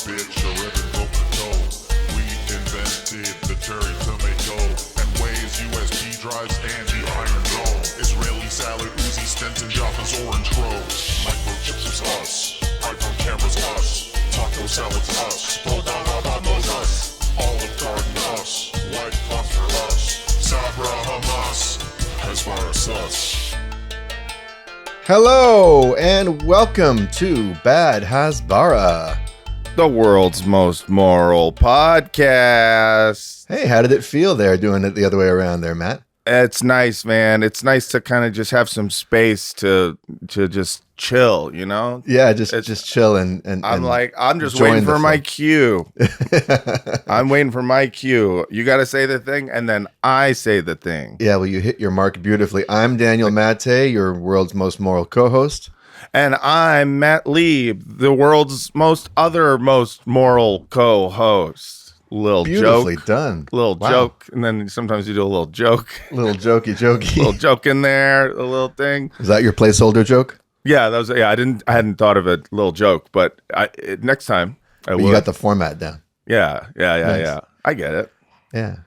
bitch, or even Coca-Cola. We invented the cherry tomato and Waze USB drives and the Iron Dome. Israeli salad, Uzi Stenton, Jaffa's orange crow. Microchips is us, iPhone cameras us, taco salads us, Boredom us, Olive Garden us, White Phosphor us, Sabra Hamas, Hasbara sus. Hello and welcome to Bad Hasbara, the world's most moral podcast. Hey, how did it feel there doing it the other way around there, Matt? It's nice, man. It's nice to kind of just have some space to just chill, you know? Yeah, just chill and I'm just waiting for my cue. I'm waiting for my cue. You got to say the thing, and then I say the thing. Yeah, well, you hit your mark beautifully. I'm Daniel Matte, your world's most moral co-host. And I'm Matt Lieb, the world's most moral co-host. Little Beautifully joke. Done. Little Wow. joke. And then sometimes you do a little joke. Little jokey. Little joke in there, a little thing. Is that your placeholder joke? Yeah, that was. Yeah, I hadn't thought of a little joke, but next time I will. You got the format down. Yeah. Nice. I get it. Yeah.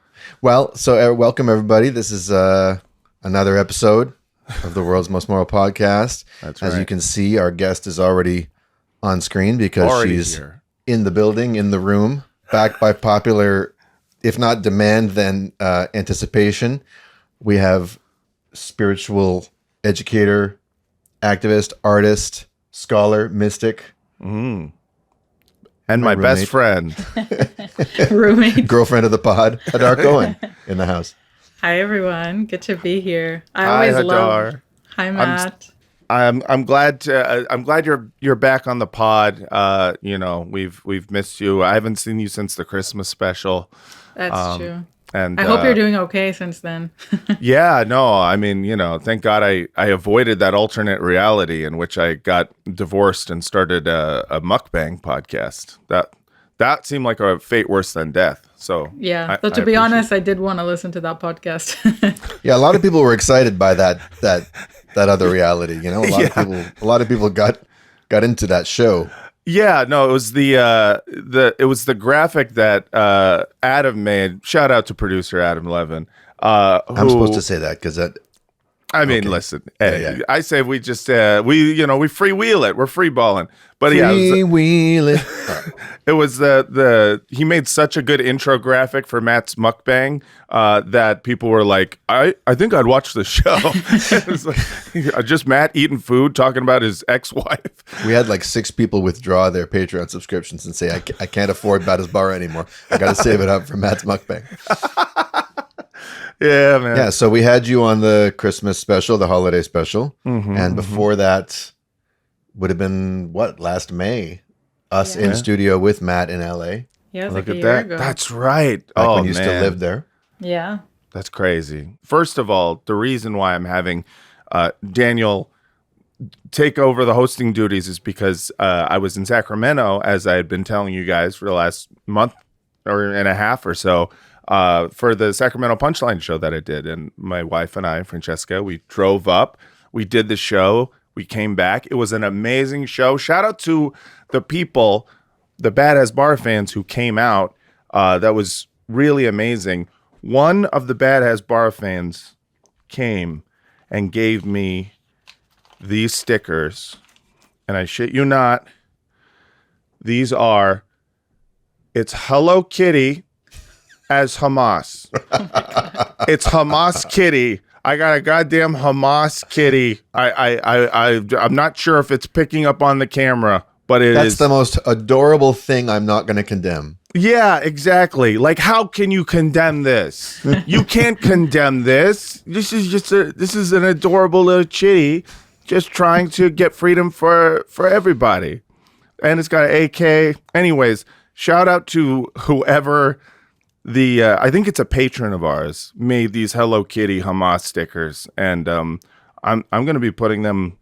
Well, so welcome everybody. This is another episode of the world's most moral podcast. That's right. As you can see, our guest is already on screen because she's here. in the building, in the room, backed by popular, if not demand, then anticipation. We have spiritual educator, activist, artist, scholar, mystic. And my best friend. Roommate. Girlfriend of the pod, Hadar Cohen, in the house. Hi everyone, good to be here. Hi, Hadar. Hi Matt. I'm glad you're back on the pod. You know, we've missed you. I haven't seen you since the Christmas special. That's true. And I hope you're doing okay since then. Yeah, no, I mean, you know, thank God I avoided that alternate reality in which I got divorced and started a mukbang podcast. That seemed like a fate worse than death. So Yeah, but to be honest, I did want to listen to that podcast. Yeah, a lot of people were excited by that other reality. You know, a lot of people got into that show. Yeah, no, it was the graphic that Adam made. Shout out to producer Adam Levin. I'm supposed to say that because that. I mean, okay. Listen. Yeah. I say we just we freewheel it. We're free balling. But Freewheeling. it was he made such a good intro graphic for Matt's mukbang that people were like, I think I'd watch the show. It was like just Matt eating food, talking about his ex-wife. We had like 6 people withdraw their Patreon subscriptions and say, I can't afford Bad Hasbara anymore. I got to save it up for Matt's mukbang. Yeah, man. Yeah, so we had you on the Christmas special, the holiday special. And before that would have been, last May? Us in studio with Matt in LA. Yeah, Look like a at year that. ago. That's right. When you still lived there. Yeah. That's crazy. First of all, the reason why I'm having Daniel take over the hosting duties is because I was in Sacramento, as I had been telling you guys for the last month and a half or so, for the Sacramento Punchline show that I did. And my wife and I, Francesca, we drove up, we did the show, we came back. It was an amazing show. Shout out to the people, the Bad Hasbara fans who came out. That was really amazing. One of the Bad Hasbara fans came and gave me these stickers, and I shit you not, it's Hello Kitty as Hamas. It's Hamas Kitty. I got a goddamn Hamas kitty. I'm not sure if it's picking up on the camera, but That's the most adorable thing I'm not going to condemn. Yeah, exactly. Like, how can you condemn this? You can't condemn this. This is an adorable little chitty just trying to get freedom for everybody. And it's got an AK. Anyways, shout out to whoever I think it's a patron of ours, made these Hello Kitty Hamas stickers, and I'm going to be putting them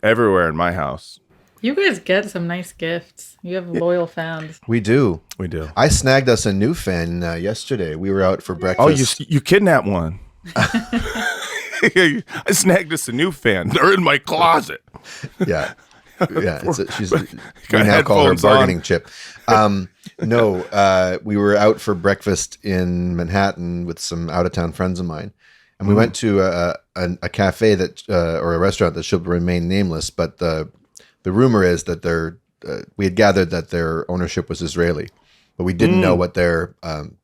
everywhere in my house. You guys get some nice gifts. You have loyal fans. We do. I snagged us a new fan yesterday. We were out for breakfast. Oh, you kidnapped one. I snagged us a new fan. They're in my closet. Yeah. Yeah, she's. We got now call her headphones bargaining on. chip. No, we were out for breakfast in Manhattan with some out of town friends of mine, and we went to a cafe that or a restaurant that should remain nameless. But the rumor is that we had gathered that their ownership was Israeli, but we didn't know what their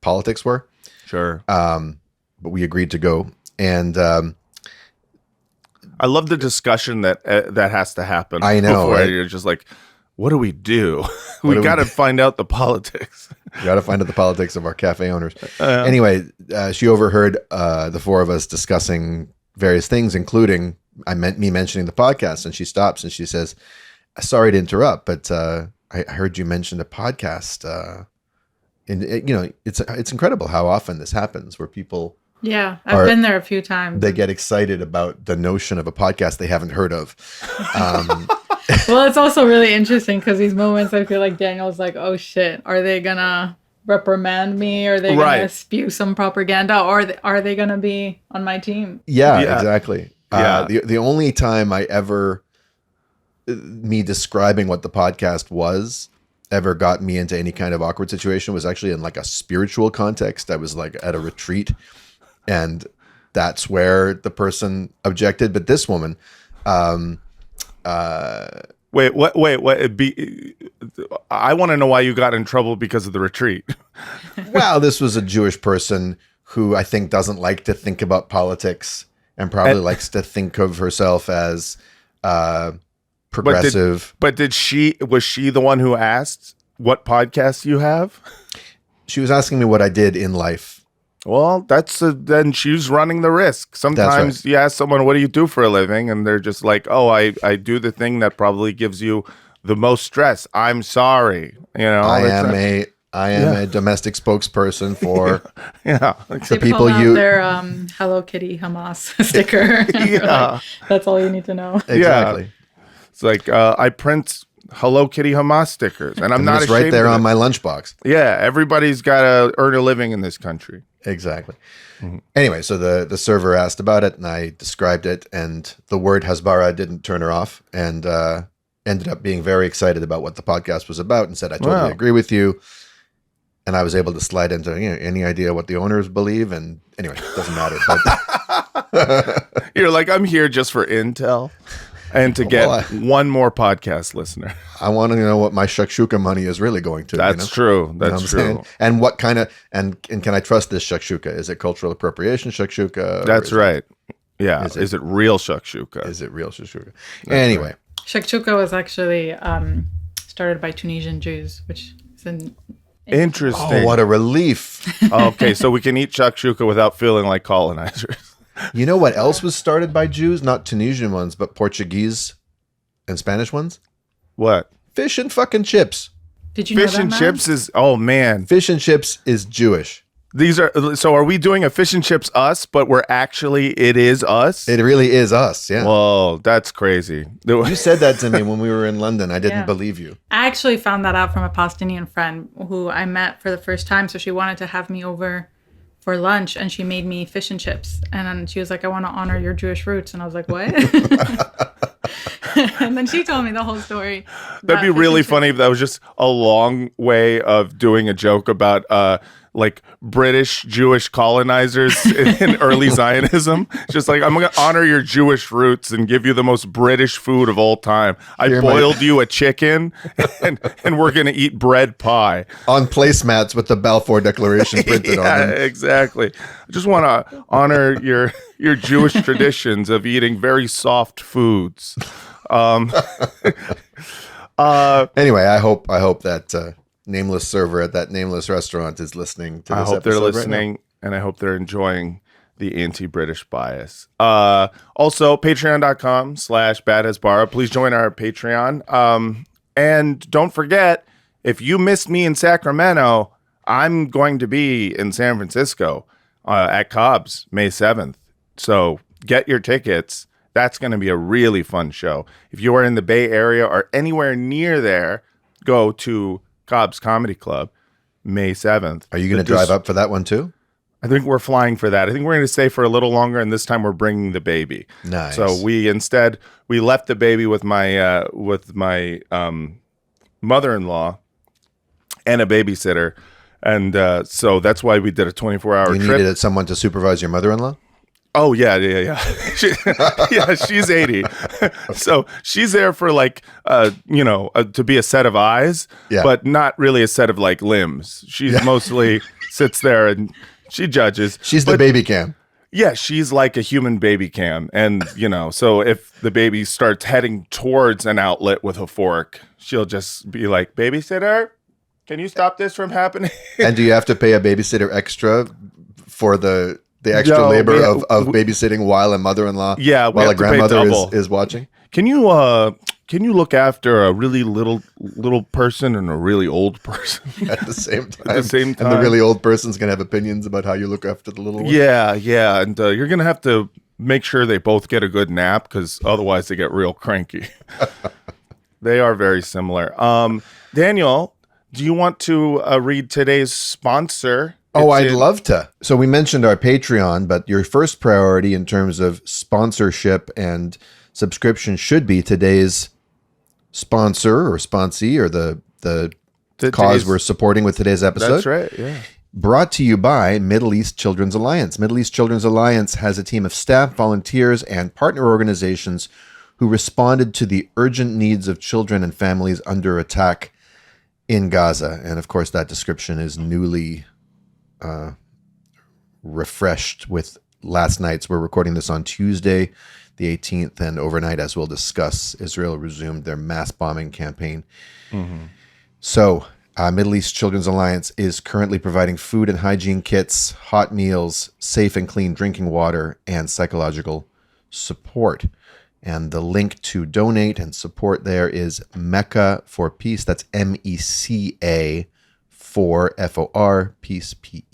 politics were. Sure. But we agreed to go, and I love the discussion that has to happen. I know, before right? You're just like, what do we do? do we we got to do? find out the politics. we got to find out the politics of our cafe owners. Anyway, she overheard the four of us discussing various things, including me mentioning the podcast, and she stops and she says, "Sorry to interrupt, but I heard you mention a podcast." And it's incredible how often this happens, where people Yeah, I've been there a few times. they get excited about the notion of a podcast they haven't heard of. Well, it's also really interesting because these moments I feel like Daniel's like, oh shit, are they gonna reprimand me? Are they Right. gonna spew some propaganda? Or are they gonna be on my team? Yeah, Yeah. exactly. Yeah. The only time I ever me describing what the podcast was ever got me into any kind of awkward situation was actually in like a spiritual context. I was like at a retreat, and that's where the person objected. But this woman, Wait, what? I want to know why you got in trouble because of the retreat. well, this was a Jewish person who I think doesn't like to think about politics and probably likes to think of herself as progressive. But was she the one who asked what podcast you have? She was asking me what I did in life. Well, then she's running the risk. Sometimes you ask someone, what do you do for a living? And they're just like, oh, I do the thing that probably gives you the most stress. I'm sorry. I am a domestic spokesperson for yeah. the people pull out you their Hello Kitty Hamas sticker. Yeah. That's all you need to know. exactly. It's like I print Hello Kitty Hamas stickers, and I'm not It's ashamed right there of on it. my lunchbox. Yeah, everybody's got to earn a living in this country. Exactly. Anyway, so the server asked about it, and I described it, and the word Hasbara didn't turn her off, and ended up being very excited about what the podcast was about, and said, "I totally Wow. agree with you." And I was able to slide into any idea what the owners believe, and anyway, it doesn't matter. But You're like, I'm here just for intel and to get Well, one more podcast listener. I want to know what my shakshuka money is really going to. That's true. You know That's what I'm true. saying? And what kind of and can I trust this shakshuka? Is it cultural appropriation shakshuka? That's right. Yeah. Is Is it real shakshuka? Is it real shakshuka? Anyway, Shakshuka was actually started by Tunisian Jews, which is an Interesting. oh, what a relief! Okay, so we can eat shakshuka without feeling like colonizers. You know what else was started by Jews? Not Tunisian ones, but Portuguese and Spanish ones. What? Fish and fucking chips. Did you know Fish that, and Matt? chips is, oh man. Fish and chips is Jewish. So are we doing a fish and chips us, but it is us? It really is us. Yeah. Whoa, that's crazy. You said that to me when we were in London. I didn't Yeah. believe you. I actually found that out from a Palestinian friend who I met for the first time. So she wanted to have me over for lunch, and she made me fish and chips. And then she was like, I want to honor your Jewish roots. And I was like, what? And then she told me the whole story. That'd be really funny if that was just a long way of doing a joke about like British Jewish colonizers in early Zionism. Just like, I'm going to honor your Jewish roots and give you the most British food of all time. I Here, boiled you a chicken and we're going to eat bread pie. On placemats with the Balfour Declaration printed on Yeah, them. exactly. I just want to honor your Jewish traditions of eating very soft foods. Anyway, I hope that nameless server at that nameless restaurant is listening to this I hope they're episode right now. listening, and I hope they're enjoying the anti-British bias. Also, patreon.com/badhasbara. Please join our Patreon. And don't forget, if you missed me in Sacramento, I'm going to be in San Francisco at Cobb's May 7th. So get your tickets. That's going to be a really fun show. If you are in the Bay Area or anywhere near there, go to Cobb's Comedy Club May 7th. Are you going to drive up for that one too? I think we're flying for that. I think we're going to stay for a little longer, and this time we're bringing the baby. Nice. So we left the baby with my mother-in-law and a babysitter, and so that's why we did a 24-hour You trip. needed someone to supervise your mother-in-law? Oh yeah. Yeah, she's 80, so she's there for like to be a set of eyes, but not really a set of like limbs. She's mostly sits there and she judges. She's the baby cam. Yeah, she's like a human baby cam, and so if the baby starts heading towards an outlet with a fork, she'll just be like, "Babysitter, can you stop this from happening?" And do you have to pay a babysitter extra for the extra labor of babysitting while a mother-in-law, while a grandmother is watching? Can you look after a really little person and a really old person At the same time. at the same time? And the really old person's going to have opinions about how you look after the little one? Yeah, and you're going to have to make sure they both get a good nap, because otherwise they get real cranky. They are very similar. Daniel, do you want to read today's sponsor? Oh, I'd love to. So we mentioned our Patreon, but your first priority in terms of sponsorship and subscription should be today's sponsor or sponsee, or the cause we're supporting with today's episode. That's right, yeah. Brought to you by Middle East Children's Alliance. Middle East Children's Alliance has a team of staff, volunteers, and partner organizations who responded to the urgent needs of children and families under attack in Gaza. And of course, that description is newly refreshed with last night's. We're recording this on Tuesday, the 18th, and overnight, as we'll discuss, Israel resumed their mass bombing campaign. Mm-hmm. So Middle East Children's Alliance is currently providing food and hygiene kits, hot meals, safe and clean drinking water, and psychological support. And the link to donate and support there is Mecca for Peace. That's MECA for FOR Peace, PEACE.org.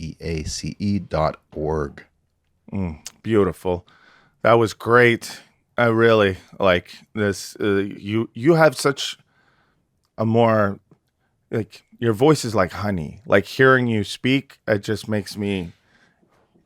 Beautiful. That was great. I really like this. You have such a more, like, your voice is like honey. Like, hearing you speak, it just makes me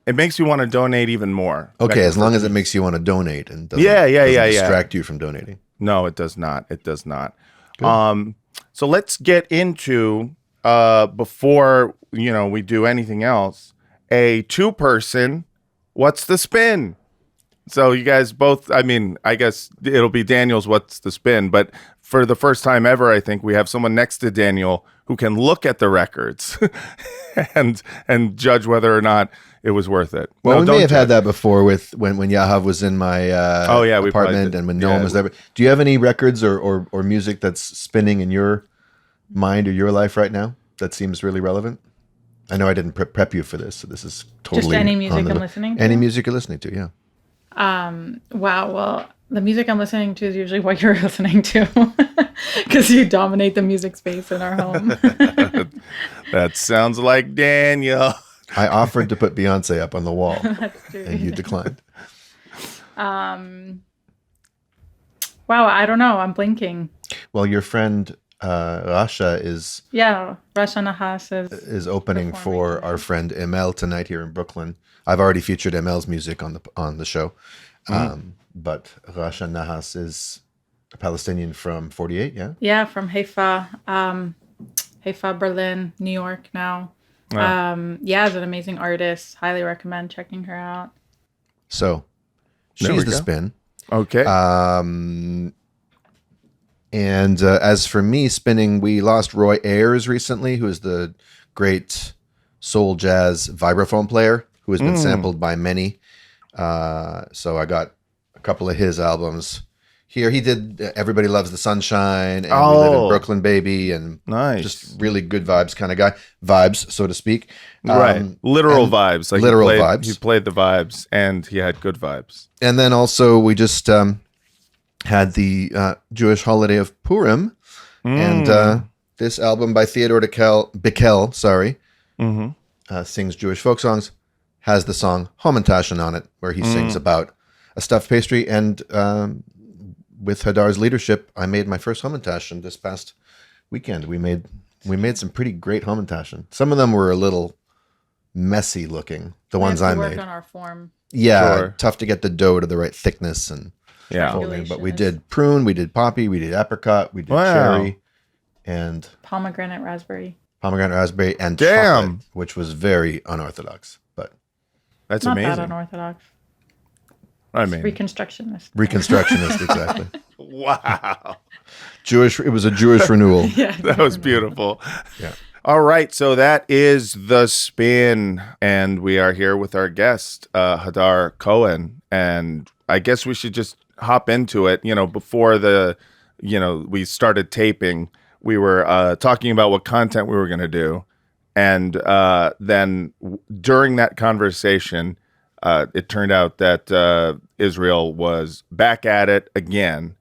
want to donate even more. Okay, as long as it makes you want to donate and doesn't distract you from donating. No, it does not. It does not. So let's get into before we do anything else, a two-person What's the Spin? So you guys both, I guess it'll be Daniel's What's the Spin, but for the first time ever, I think we have someone next to Daniel who can look at the records and judge whether or not it was worth it. Well, we may have had that before with when Yahav was in my apartment, and when Noam was there. Do you have any records or music that's spinning in your mind or your life right now that seems really relevant? I know I didn't prep you for this, so this is totally just any music I'm listening to. Any music you're listening to, yeah. Wow. Well, the music I'm listening to is usually what you're listening to, because you dominate the music space in our home. That sounds like Daniel. I offered to put Beyonce up on the wall, That's true. and you declined. Wow, I don't know. I'm blinking. Well, your friend Rasha is Rasha Nahas is opening for our friend Emel tonight here in Brooklyn. I've already featured Emel's music on the show, but Rasha Nahas is a Palestinian from 48, yeah? Yeah, from Haifa, Berlin, New York now. Is an amazing artist. Highly recommend checking her out. So, she's the spin. Okay. And as for me spinning, we lost Roy Ayers recently, who is the great soul jazz vibraphone player who has been sampled by many. So I got a couple of his albums here. He did Everybody Loves the Sunshine and We Live in Brooklyn, Baby, and nice. Just really good vibes kind of guy. Vibes, so to speak. Right. Literal vibes. Like literal vibes. He played the vibes, and he had good vibes. And then also we just had the Jewish holiday of Purim, and this album by Theodore Bickel, sings Jewish folk songs, has the song Hamantashen on it, where he sings about a stuffed pastry. And with Hadar's leadership, I made my first Hamantashen this past weekend. We made some pretty great Hamantashen. Some of them were a little messy looking. The We ones have I to work made. on our form. Yeah, Sure. tough to get the dough to the right thickness and Yeah. folding. But we Regulations. did prune, we did poppy, we did apricot, we did Wow. cherry, and Pomegranate raspberry. pomegranate raspberry, and Damn. chocolate, which was very unorthodox, but That's Not that amazing. unorthodox. I mean, Reconstructionist. reconstructionist, exactly. wow. Jewish. It was a Jewish renewal. Yeah. That was beautiful. Yeah. All right, so that is The Spin, and we are here with our guest, Hadar Cohen, and I guess we should just hop into it. Before we started taping, we were talking about what content we were going to do, and then during that conversation, it turned out that Israel was back at it again.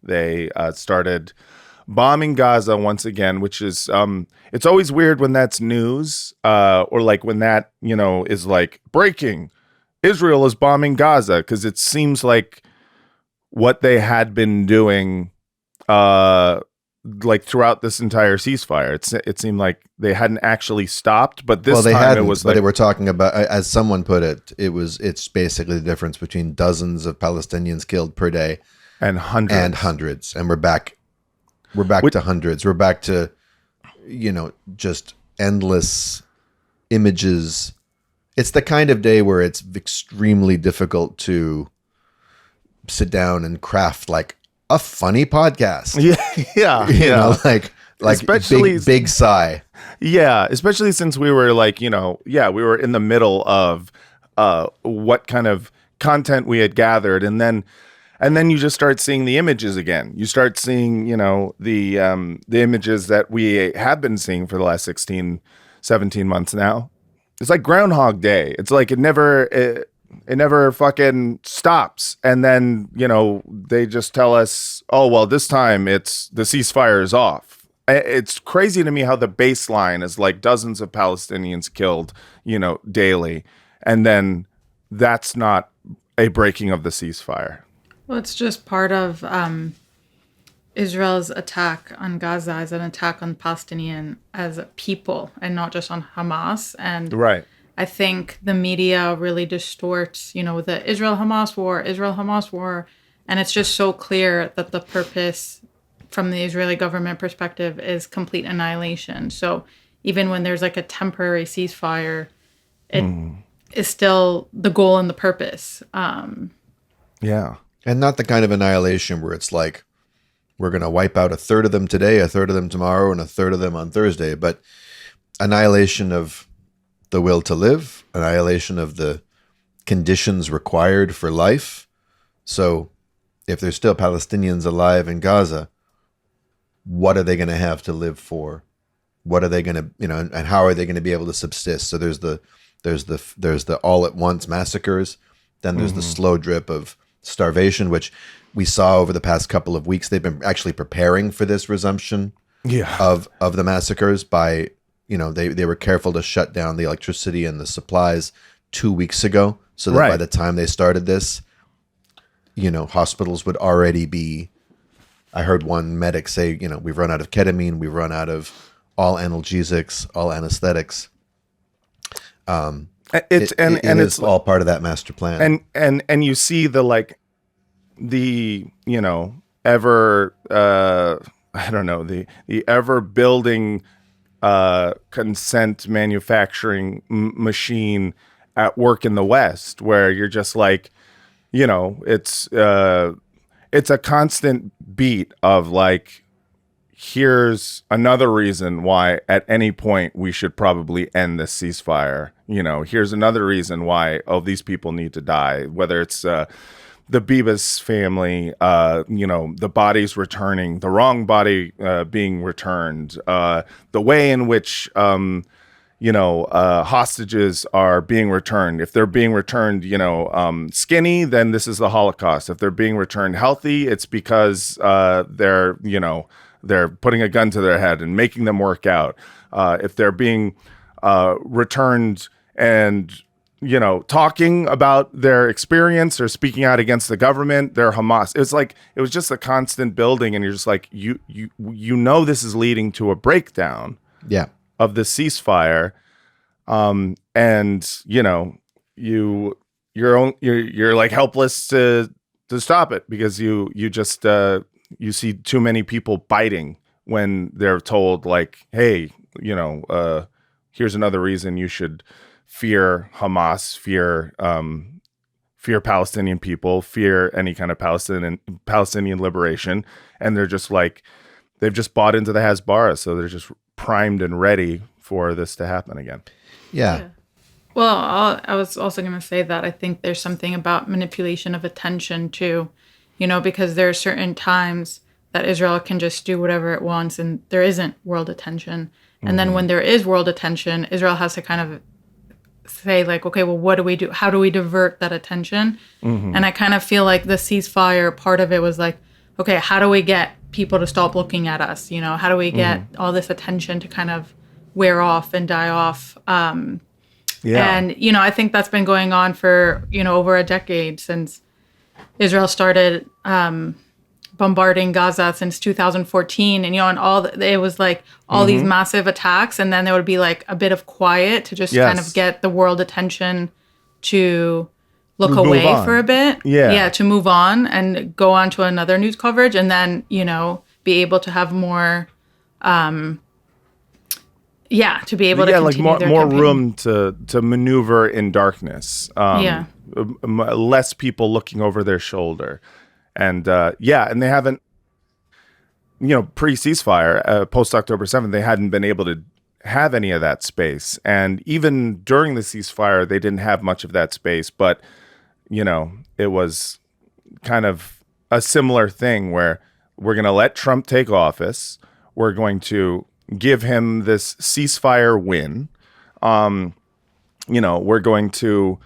They started bombing Gaza once again, which is it's always weird when that's news or like when that is like breaking. Israel is bombing Gaza, because it seems like what they had been doing like throughout this entire ceasefire. It seemed like they hadn't actually stopped, but this Well, they time hadn't, it was but like they were talking about, as someone put it, it's basically the difference between dozens of Palestinians killed per day and hundreds. and we're back to hundreds. We're back to just endless images. It's the kind of day where it's extremely difficult to sit down and craft like a funny podcast. Yeah. You know, like Especially- big sigh. Yeah, especially since we were like, we were in the middle of what kind of content we had gathered, and then you just start seeing the images again. You start seeing, the images that we have been seeing for the last 16, 17 months now. It's like Groundhog Day. It's like it never fucking stops. And then, they just tell us, oh, well, this time it's the ceasefire is off. It's crazy to me how the baseline is like dozens of Palestinians killed, daily. And then that's not a breaking of the ceasefire. Well, it's just part of Israel's attack on Gaza as an attack on Palestinian as a people and not just on Hamas. And Right. I think the media really distorts, the Israel-Hamas war. And it's just so clear that the purpose from the Israeli government perspective is complete annihilation. So even when there's like a temporary ceasefire, it is still the goal and the purpose. Yeah. And not the kind of annihilation where it's like, we're going to wipe out a third of them today, a third of them tomorrow, and a third of them on Thursday. But annihilation of the will to live, annihilation of the conditions required for life. So if there's still Palestinians alive in Gaza, what are they going to have to live for? What are they going to, and how are they going to be able to subsist? So there's the all at once massacres. Then there's the slow drip of starvation, which we saw over the past couple of weeks. They've been actually preparing for this resumption of the massacres by, they were careful to shut down the electricity and the supplies 2 weeks ago, so that by the time they started this, hospitals would already be, I heard one medic say, we've run out of ketamine, we've run out of all analgesics, all anesthetics. It is all part of that master plan. And you see the ever I don't know, the ever building consent manufacturing machine at work in the West, where you're just like, it's a constant beat of like, here's another reason why at any point we should probably end this ceasefire. Here's another reason why, these people need to die, whether it's the Bibas family, the bodies returning, the wrong body being returned, the way in which, hostages are being returned. If they're being returned, skinny, then this is the Holocaust. If they're being returned healthy, it's because they're putting a gun to their head and making them work out. If they're being returned and, talking about their experience or speaking out against the government, they're Hamas. It was just a constant building, and you're just like, this is leading to a breakdown Yeah. of the ceasefire. And you're like helpless to stop it, because you just you see too many people biting when they're told, like, hey, here's another reason you should fear Hamas, fear Palestinian people, fear any kind of Palestinian liberation. And they're just like, they've just bought into the Hasbara, so they're just primed and ready for this to happen again. Yeah. Well, I was also going to say that I think there's something about manipulation of attention too, because there are certain times that Israel can just do whatever it wants and there isn't world attention. And then when there is world attention, Israel has to kind of say, like, okay, well, what do we do? How do we divert that attention? And I kind of feel like the ceasefire part of it was like, okay, how do we get people to stop looking at us? How do we get all this attention to kind of wear off and die off? And, I think that's been going on for, over a decade since Israel started bombarding Gaza since 2014. And, and it was like all these massive attacks. And then there would be like a bit of quiet to just kind of get the world attention to look away for a bit. Yeah, to move on and go on to another news coverage. And then, be able to have more... to be able to continue like their more campaign. room to maneuver in darkness. Less people looking over their shoulder, and and they haven't, pre-ceasefire, post October 7th, they hadn't been able to have any of that space, and even during the ceasefire, they didn't have much of that space. But it was kind of a similar thing where we're going to let Trump take office. We're going to give him this ceasefire win. We're going to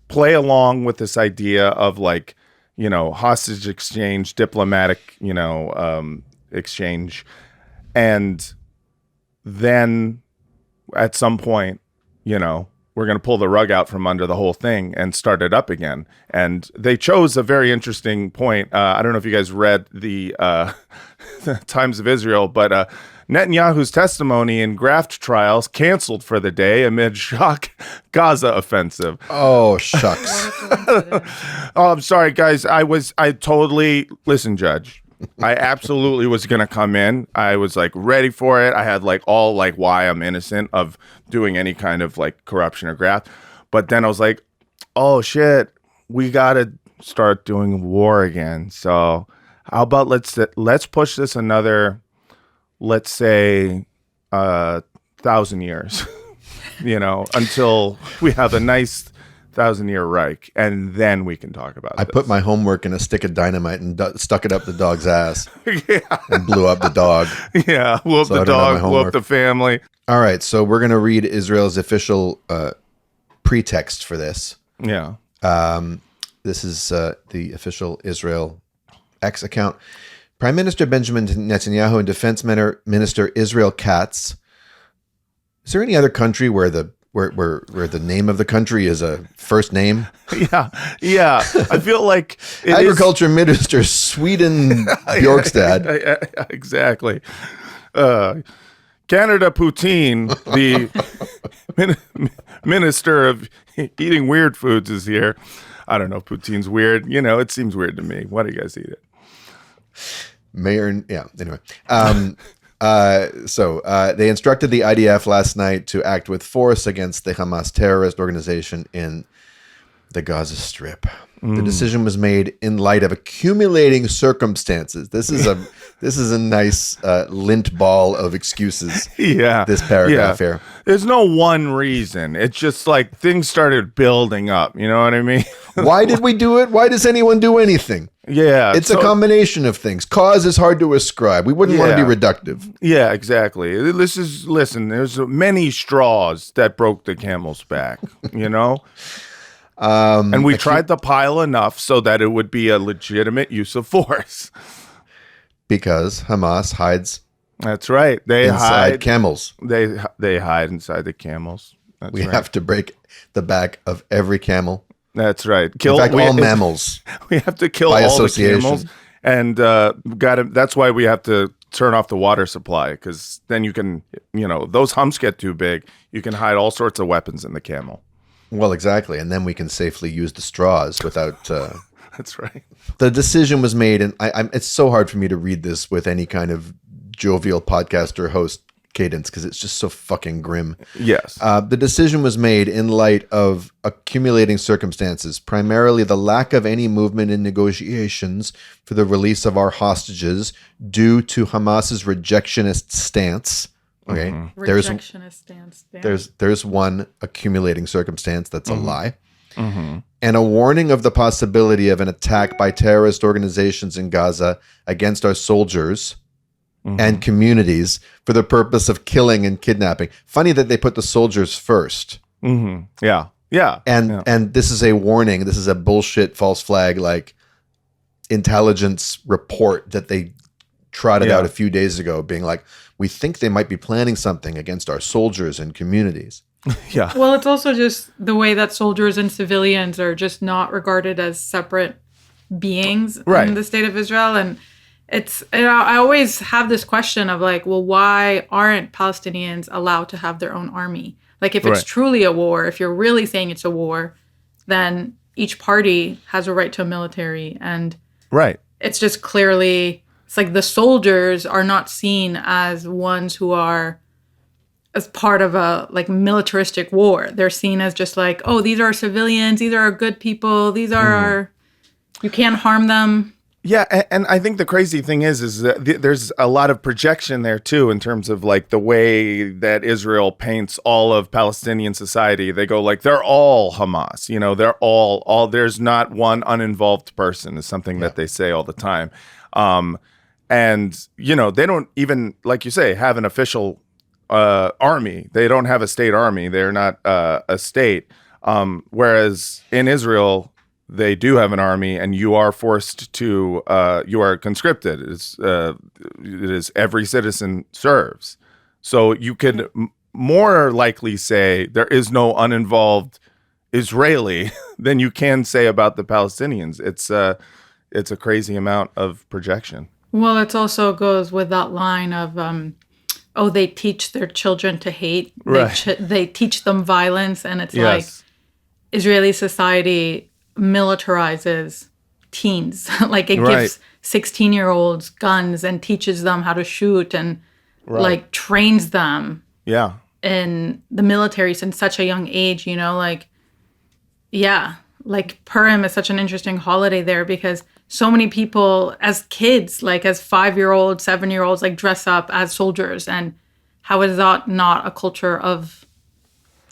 play along with this idea of like, hostage exchange, diplomatic, exchange. And then at some point, we're going to pull the rug out from under the whole thing and start it up again. And they chose a very interesting point. I don't know if you guys read the Times of Israel, but Netanyahu's testimony in graft trials canceled for the day amid shock Gaza offensive. Oh, shucks. Oh, I'm sorry, guys. Listen, Judge. I absolutely was going to come in. I was like ready for it. I had like all like why I'm innocent of doing any kind of like corruption or graft. But then I was like, oh shit, we got to start doing war again. So how about let's push this another, let's say 1,000 years, until we have a nice 1,000-year Reich, and then we can talk about it. I put my homework in a stick of dynamite and stuck it up the dog's ass and blew up the dog. Yeah, blew up the dog, blew up the family. All right, so we're going to read Israel's official pretext for this. Yeah. This is the official Israel X account. Prime Minister Benjamin Netanyahu and Defense Minister Israel Katz. Is there any other country where the name of the country is a first name? Yeah. I feel like Agriculture Minister Sweden Bjorkstad. Exactly. Canada Poutine, the Minister of Eating Weird Foods, is here. I don't know if poutine's weird. It seems weird to me. Why do you guys eat it? Anyway. So they instructed the IDF last night to act with force against the Hamas terrorist organization in the Gaza Strip. The decision was made in light of accumulating circumstances. This is a nice lint ball of excuses. Yeah, this paragraph here. There's no one reason. It's just like things started building up. You know what I mean? Why did we do it? Why does anyone do anything? Yeah, it's a combination of things. Cause is hard to ascribe. We wouldn't want to be reductive. Yeah, exactly. Listen. There's many straws that broke the camel's back. And we tried to pile enough so that it would be a legitimate use of force. Because Hamas hides. That's right. They inside hide camels. They hide inside the camels. We have to break the back of every camel. That's right. All mammals. We have to kill all the camels, and that's why we have to turn off the water supply, because then you can, those humps get too big. You can hide all sorts of weapons in the camel. Well, exactly. And then we can safely use the straws without... That's right. The decision was made, and it's so hard for me to read this with any kind of jovial podcaster host cadence because it's just so fucking grim. Yes. The decision was made in light of accumulating circumstances, primarily the lack of any movement in negotiations for the release of our hostages due to Hamas's rejectionist stance. Okay. Mm-hmm. Rejectionist stance. Damn. There's one accumulating circumstance that's Mm-hmm. a lie. Mm-hmm. And a warning of the possibility of an attack by terrorist organizations in Gaza against our soldiers and communities for the purpose of killing and kidnapping. Funny that they put the soldiers first. Mm-hmm. Yeah. Yeah. And this is a warning. This is a bullshit false flag like intelligence report that they trotted out a few days ago, being like, we think they might be planning something against our soldiers and communities. Yeah. Well, it's also just the way that soldiers and civilians are just not regarded as separate beings in the state of Israel. And I always have this question of like, well, why aren't Palestinians allowed to have their own army? Like if it's truly a war, if you're really saying it's a war, then each party has a right to a military. And it's just clearly, it's like the soldiers are not seen as ones who are as part of a like militaristic war. They're seen as just like, oh, these are civilians. These are our good people. These are our, you can't harm them. Yeah, and I think the crazy thing is that there's a lot of projection there too in terms of like the way that Israel paints all of Palestinian society. They go like they're all Hamas, they're all. There's not one uninvolved person is something that they say all the time, and they don't even, like you say, have an official army. They don't have a state army. They're not a state. Whereas in Israel, they do have an army, and you are forced to, you are conscripted. It is every citizen serves. So you could more likely say there is no uninvolved Israeli than you can say about the Palestinians. It's a crazy amount of projection. Well, it also goes with that line of, they teach their children to hate. They teach them violence, and it's like Israeli society militarizes teens. Like it gives 16-year-olds guns and teaches them how to shoot and like trains them in the military since such a young age, like Purim is such an interesting holiday there because so many people as kids, like as 5-year-olds, 7-year-olds, like dress up as soldiers. And how is that not a culture of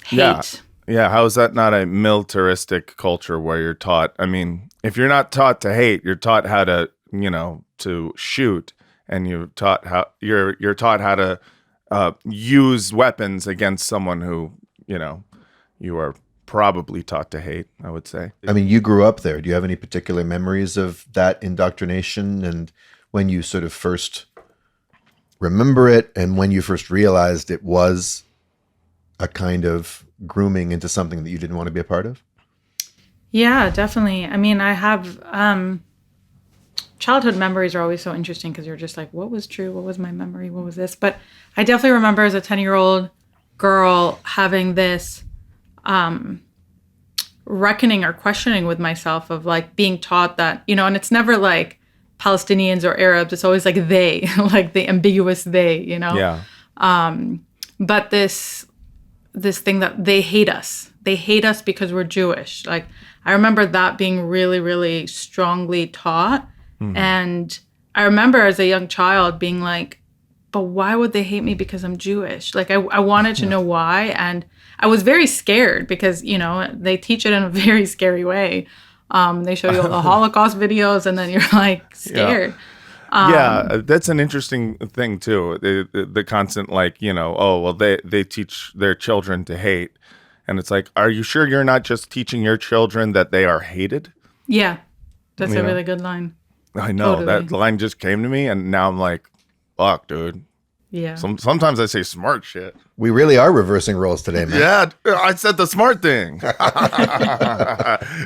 hate? Yeah, how is that not a militaristic culture where you're taught? I mean, if you're not taught to hate, you're taught how to, to shoot, and you're taught how to use weapons against someone who, you are probably taught to hate, I would say. I mean, you grew up there. Do you have any particular memories of that indoctrination and when you sort of first remember it and when you first realized it was a kind of grooming into something that you didn't want to be a part of? Yeah, definitely. I mean, I have childhood memories are always so interesting because you're just like, what was true? What was my memory? What was this? But I definitely remember as a 10-year-old girl having this reckoning or questioning with myself of like being taught that, and it's never like Palestinians or Arabs. It's always like they, like the ambiguous they, Yeah. But this thing that they hate us. They hate us because we're Jewish. Like I remember that being really, really strongly taught. Mm-hmm. And I remember as a young child being like, but why would they hate me because I'm Jewish? Like I wanted to know why. And I was very scared because, they teach it in a very scary way. They show you all the Holocaust videos and then you're like scared. That's an interesting thing too. The constant like, they teach their children to hate. And it's like, are you sure you're not just teaching your children that they are hated? Yeah, that's a really good line. I know. Totally. That line just came to me and now I'm like, fuck, dude. Yeah. Sometimes I say smart shit. We really are reversing roles today, man. Yeah, I said the smart thing.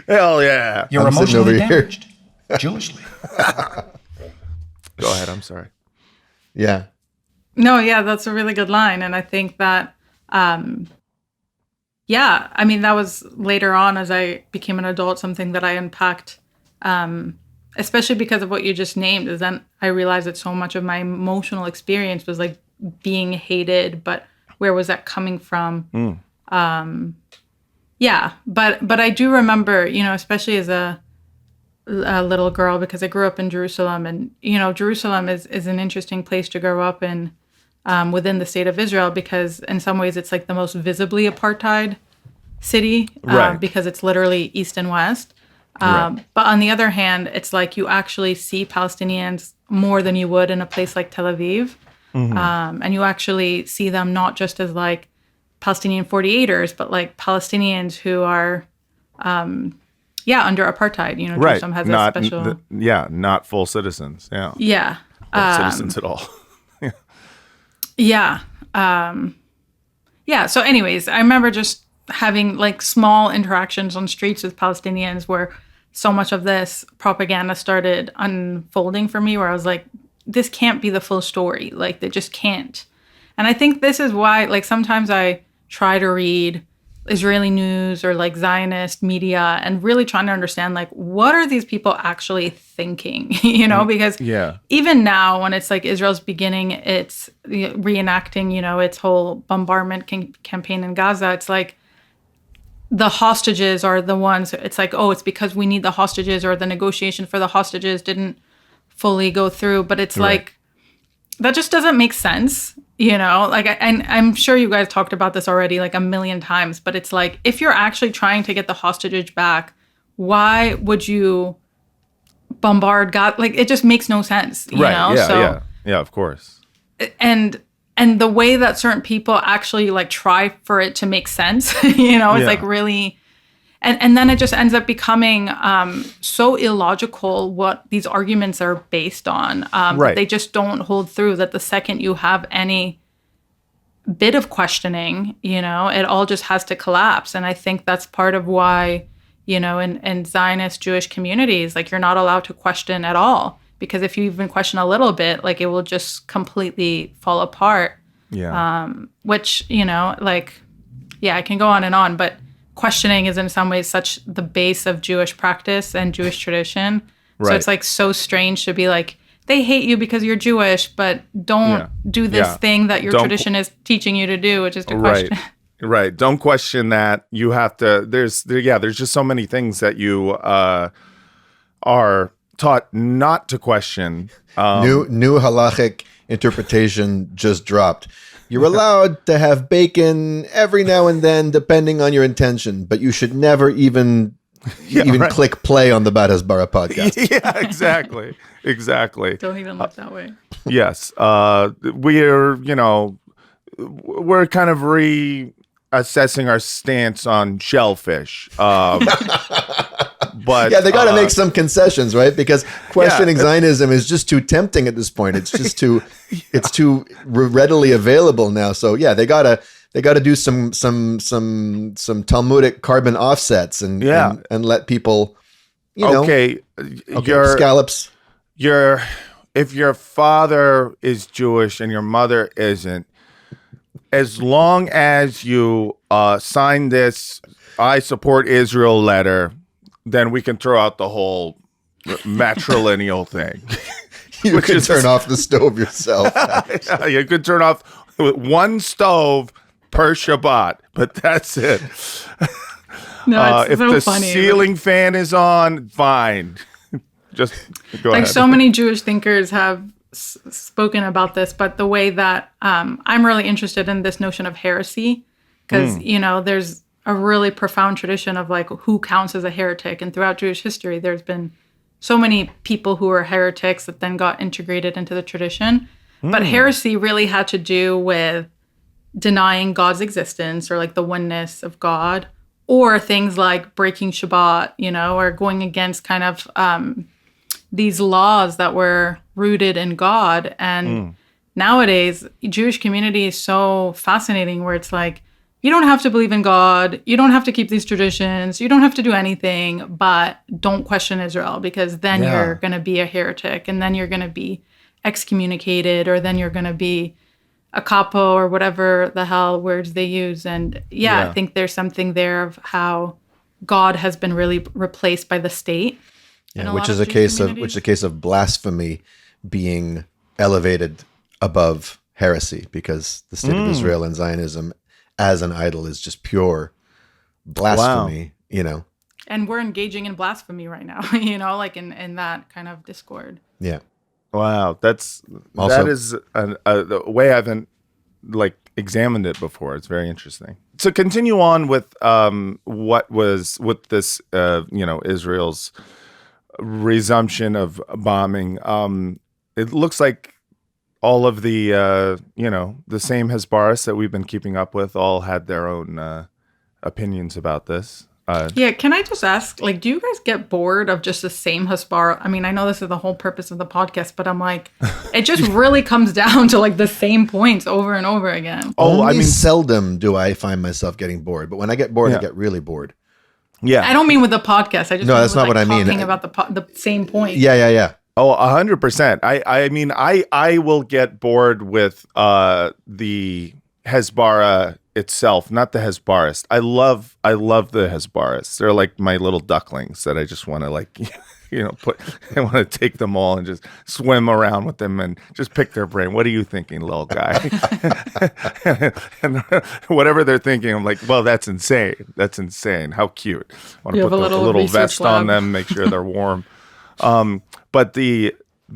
Hell yeah. You're emotionally damaged. Jewishly. Go ahead, I'm sorry. Yeah. No, yeah, that's a really good line. And I think that, yeah, I mean, that was later on as I became an adult, something that I unpacked, especially because of what you just named, is then I realized that so much of my emotional experience was like being hated, but where was that coming from? Yeah, but I do remember, especially as a little girl, because I grew up in Jerusalem, and Jerusalem is an interesting place to grow up in, within the state of Israel, because in some ways it's like the most visibly apartheid city, Right. because it's literally east and west. Right. But on the other hand, it's like you actually see Palestinians more than you would in a place like Tel Aviv, and you actually see them not just as like Palestinian 48ers, but like Palestinians who are, under apartheid. Right. Jerusalem has Not, a special, not full citizens. Yeah. yeah. Not citizens at all. Yeah. Yeah. So anyways, I remember just having like small interactions on streets with Palestinians where so much of this propaganda started unfolding for me, where I was like, this can't be the full story. Like, they just can't. And I think this is why, like, sometimes I try to read Israeli news or like Zionist media and really trying to understand, like, what are these people actually thinking? Because even now when it's like Israel's beginning its reenacting, its whole bombardment campaign in Gaza, it's like the hostages are the ones, it's like, oh, it's because we need the hostages, or the negotiation for the hostages didn't fully go through. But it's like, that just doesn't make sense. Like, I'm sure you guys talked about this already like a million times, but it's like, if you're actually trying to get the hostage back, why would you bombard God? Like, it just makes no sense, you know? Yeah, of course. And the way that certain people actually like try for it to make sense, it's like really, and then it just ends up becoming so illogical what these arguments are based on. That they just don't hold through, that the second you have any bit of questioning, it all just has to collapse. And I think that's part of why, in Zionist Jewish communities, like, you're not allowed to question at all. Because if you even question a little bit, like, it will just completely fall apart. Yeah. Which, I can go on, but questioning is in some ways such the base of Jewish practice and Jewish tradition. So it's like so strange to be like, they hate you because you're Jewish, but don't do this thing that your tradition is teaching you to do, which is to question. Right. Don't question that. You have to, there's just so many things that you are taught not to question. New halachic interpretation just dropped. You're allowed to have bacon every now and then, depending on your intention, but you should never even click play on the Bad Hasbara podcast. Yeah, exactly. Don't even look that way. Yes. We're kind of reassessing our stance on shellfish. But yeah, they got to make some concessions, right? Because questioning Zionism is just too tempting at this point. It's just too, it's too readily available now. So yeah, they gotta do some Talmudic carbon offsets and let people, scallops. If your father is Jewish and your mother isn't, as long as you sign this "I support Israel" letter, then we can throw out the whole matrilineal thing. You can turn off the stove yourself. You could turn off one stove per Shabbat, but that's it. No, it's if so the funny. ceiling fan is on, fine. Just go ahead. Like, so many Jewish thinkers have spoken about this, but the way that I'm really interested in this notion of heresy, because, there's a really profound tradition of like who counts as a heretic. And throughout Jewish history, there's been so many people who were heretics that then got integrated into the tradition. But heresy really had to do with denying God's existence or like the oneness of God, or things like breaking Shabbat, or going against kind of these laws that were rooted in God. And nowadays, Jewish community is so fascinating, where it's like, you don't have to believe in God. You don't have to keep these traditions. You don't have to do anything, but don't question Israel, because then you're going to be a heretic, and then you're going to be excommunicated, or then you're going to be a capo, or whatever the hell words they use. And I think there's something there of how God has been really replaced by the state. Yeah, which is a case of blasphemy being elevated above heresy, because the state of Israel and Zionism as an idol is just pure blasphemy, And we're engaging in blasphemy right now, like in that kind of discord. Yeah. Wow, that is a way I haven't examined it before. It's very interesting. To continue on with what was with this, Israel's resumption of bombing. It looks like all of the the same Hasbaras that we've been keeping up with all had their own opinions about this. Can I just ask, do you guys get bored of just the same Hasbara? I mean, I know this is the whole purpose of the podcast, but I'm like, it just really comes down to the same points over and over again. Only seldom do I find myself getting bored, but when I get bored, I get really bored. Yeah, I don't mean with the podcast. I just that's not what I mean. Talking about the same point. Yeah. Oh, 100%. I mean, I will get bored with the Hasbara itself, not the Hasbaras. I love the Hasbaras. They're like my little ducklings that I just want to I want to take them all and just swim around with them and just pick their brain. What are you thinking, little guy? and whatever they're thinking, I'm like, well, that's insane. That's insane. How cute. I want to put a little vest on them, make sure they're warm. But the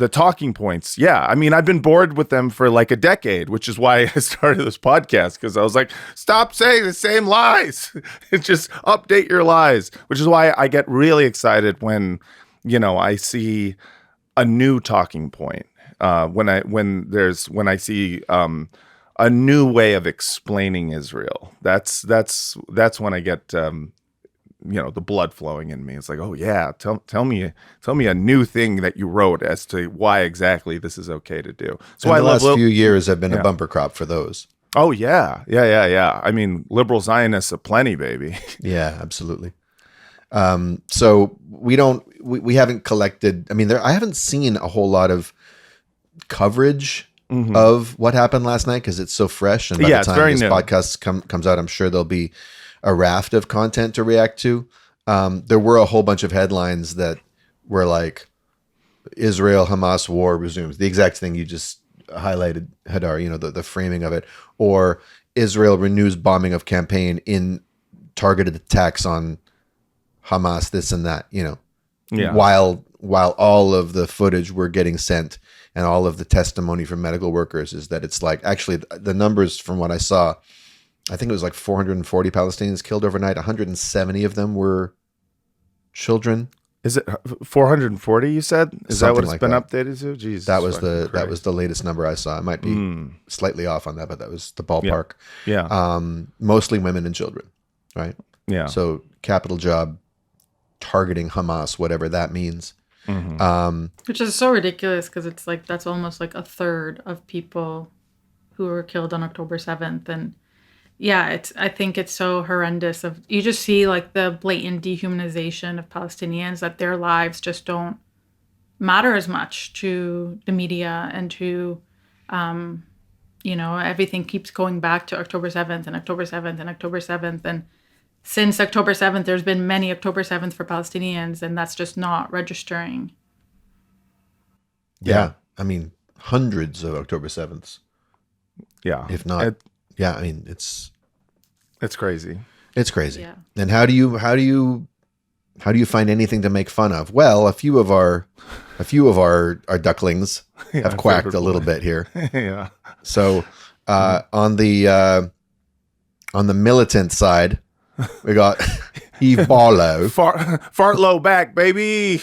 talking points, I mean, I've been bored with them for a decade, which is why I started this podcast, because I was like, stop saying the same lies. Just update your lies, which is why I get really excited when, I see a new talking point, when I see a new way of explaining Israel. That's when I get the blood flowing in me. It's like, oh yeah, tell me a new thing that you wrote as to why exactly this is okay to do. So the last few years have been a bumper crop for those. Oh yeah. I mean, liberal Zionists aplenty, baby. Yeah, absolutely. So we haven't collected. I mean, I haven't seen a whole lot of coverage of what happened last night because it's so fresh. And by the time this podcast comes out, I'm sure there'll be a raft of content to react to. There were a whole bunch of headlines that were like, Israel Hamas war resumes, the exact thing you just highlighted, Hadar, the framing of it, or Israel renews bombing of campaign in targeted attacks on Hamas, this and that, while all of the footage we're getting sent and all of the testimony from medical workers is that it's actually the numbers from what I saw, I think it was 440 Palestinians killed overnight. 170 of them were children. Is it 440? You said? Is that what it's been updated to? Jesus, that was the latest number I saw. It might be slightly off on that, but that was the ballpark. Yeah. Mostly women and children, right? Yeah. So capital job targeting Hamas, whatever that means. Which is so ridiculous because it's that's almost a third of people who were killed on October 7th, and I think it's so horrendous. You just see the blatant dehumanization of Palestinians, that their lives just don't matter as much to the media and to, everything keeps going back to October 7th and October 7th and October 7th. And since October 7th, there's been many October 7th for Palestinians, and that's just not registering. Yeah. I mean, hundreds of October 7ths. Yeah. If not. I mean, it's crazy. It's crazy. Yeah. And how do you find anything to make fun of? Well, a few of our ducklings have quacked a little bit here. Yeah. So on the militant side, we got Eve Barlow. Fart low back, baby.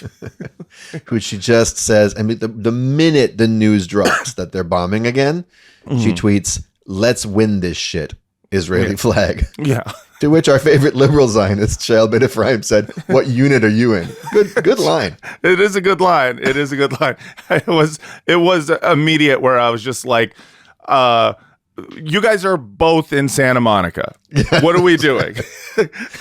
Which she just says, I mean, the minute the news drops that they're bombing again, she tweets, "Let's win this shit, Israeli flag." Yeah. To which our favorite liberal Zionist, Shael Ben Ephraim, said, "What unit are you in?" Good line. It is a good line. It was immediate where I was just like, you guys are both in Santa Monica. What are we doing?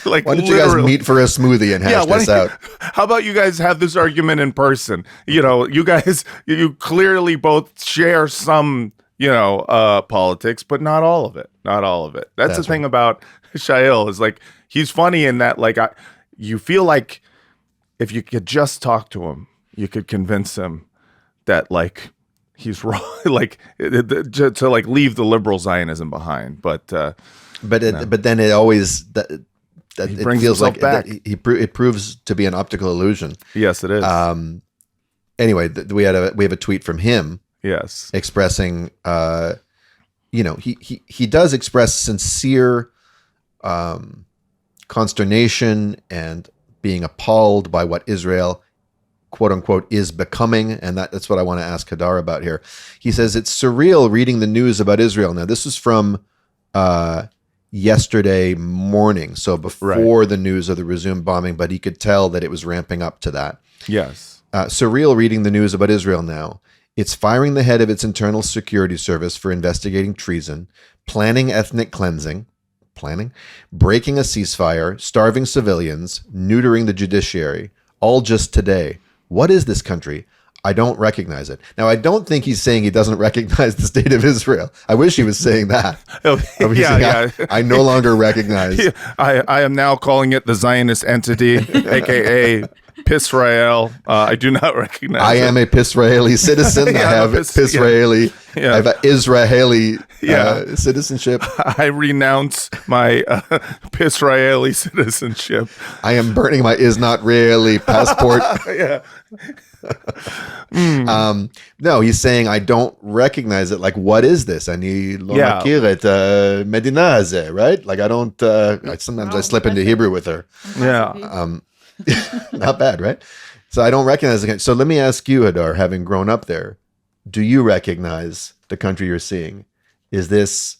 Like, why don't you guys meet for a smoothie and hash this out? How about you guys have this argument in person? You know, you guys, you clearly both share some, politics, but not all of it. Not all of it. That's the thing about Shael, is like, he's funny in that, like, you feel like if you could just talk to him, you could convince him that, like, he's wrong, like, to like leave the liberal Zionism behind. But then it always that it brings feels like back. It proves to be an optical illusion. Yes, it is. Anyway, we have a tweet from him. Yes, expressing, he does express sincere consternation and being appalled by what Israel, quote unquote, is becoming. And that's what I want to ask Hadar about here. He says, it's surreal reading the news about Israel. Now, this is from yesterday morning, so before the news of the resumed bombing, but he could tell that it was ramping up to that. Yes. Surreal reading the news about Israel now. It's firing the head of its internal security service for investigating treason, planning ethnic cleansing, breaking a ceasefire, starving civilians, neutering the judiciary, all just today. What is this country? I don't recognize it. Now, I don't think he's saying he doesn't recognize the state of Israel. I wish he was saying that. I no longer recognize. I am now calling it the Zionist entity, a.k.a. Pisrael. I do not recognize I am a Pisraeli citizen. I have Pisraeli. I have an Israeli citizenship. I renounce my Pisraeli citizenship. I am burning my is not really passport. No, he's saying I don't recognize it. Like, what is this? I need lo makir et medina hazeh, right? Like, I don't. Sometimes I slip into Hebrew with her. Yeah. Not bad, right? So I don't recognize it. So let me ask you, Hadar, having grown up there, do you recognize the country you're seeing? Is this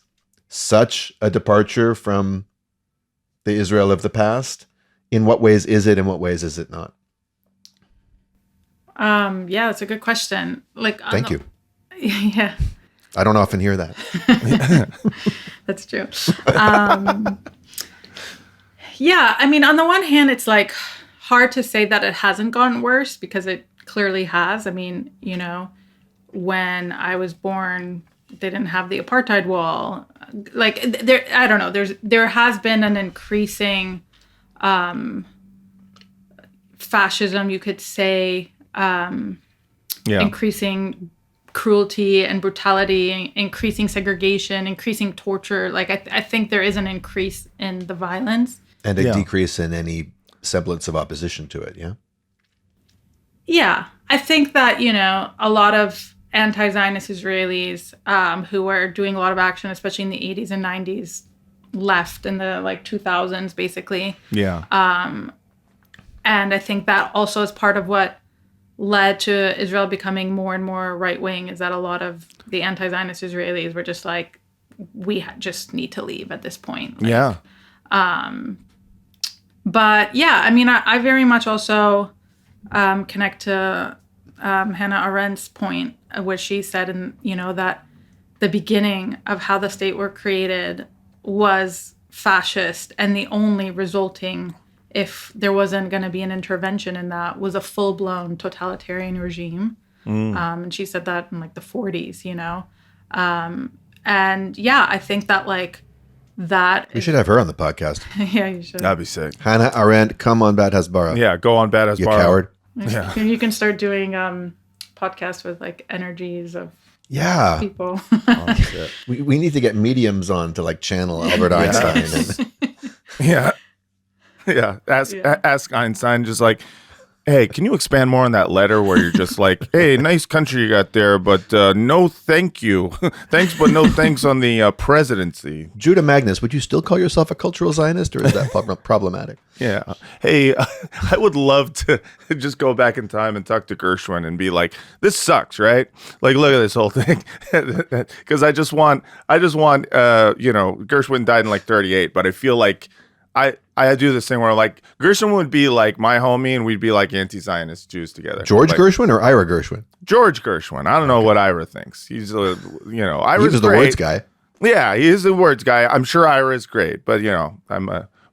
such a departure from the Israel of the past? In what ways is it? In what ways is it not? Yeah, that's a good question. Like, thank you. Yeah, I don't often hear that. that's true. Yeah, I mean, on the one hand, it's like hard to say that it hasn't gotten worse, because it clearly has. I mean, when I was born, they didn't have the apartheid wall. Like, I don't know. There has been an increasing fascism, you could say, increasing cruelty and brutality, increasing segregation, increasing torture. Like, I think there is an increase in the violence. And a decrease in any semblance of opposition to it, yeah? Yeah. I think that, a lot of anti-Zionist Israelis who were doing a lot of action, especially in the 80s and 90s, left in the 2000s, basically. Yeah. And I think that also is part of what led to Israel becoming more and more right-wing, is that a lot of the anti-Zionist Israelis were just like, we just need to leave at this point. Yeah. But yeah, I mean, I very much also connect to Hannah Arendt's point, where she said, that the beginning of how the state were created was fascist, and the only resulting, if there wasn't going to be an intervention in that, was a full-blown totalitarian regime. And she said that in the 40s, and yeah, I think that that we should have her on the podcast. Yeah, you should. That'd be sick. Hannah Arendt, come on Bad Hasbara. Yeah, go on Bad Hasbara. You coward. Yeah. You can start doing podcasts with energies of people. Oh, shit. We need to get mediums on to channel Albert Einstein. Yeah. Ask Einstein, just hey, can you expand more on that letter where you're just like, hey, nice country you got there, but no thank you. Thanks, but no thanks on the presidency. Judah Magnus, would you still call yourself a cultural Zionist, or is that problematic? Yeah. Hey, I would love to just go back in time and talk to Gershwin and be like, this sucks, right? Look at this whole thing. Because I just want, Gershwin died in 38, but I feel like I do this thing where Gershwin would be my homie, and we'd be anti-Zionist Jews together. George Gershwin or Ira Gershwin? George Gershwin. I don't know what Ira thinks. He's Ira's he was the great. words guy. Yeah, he is the words guy. I'm sure Ira is great, but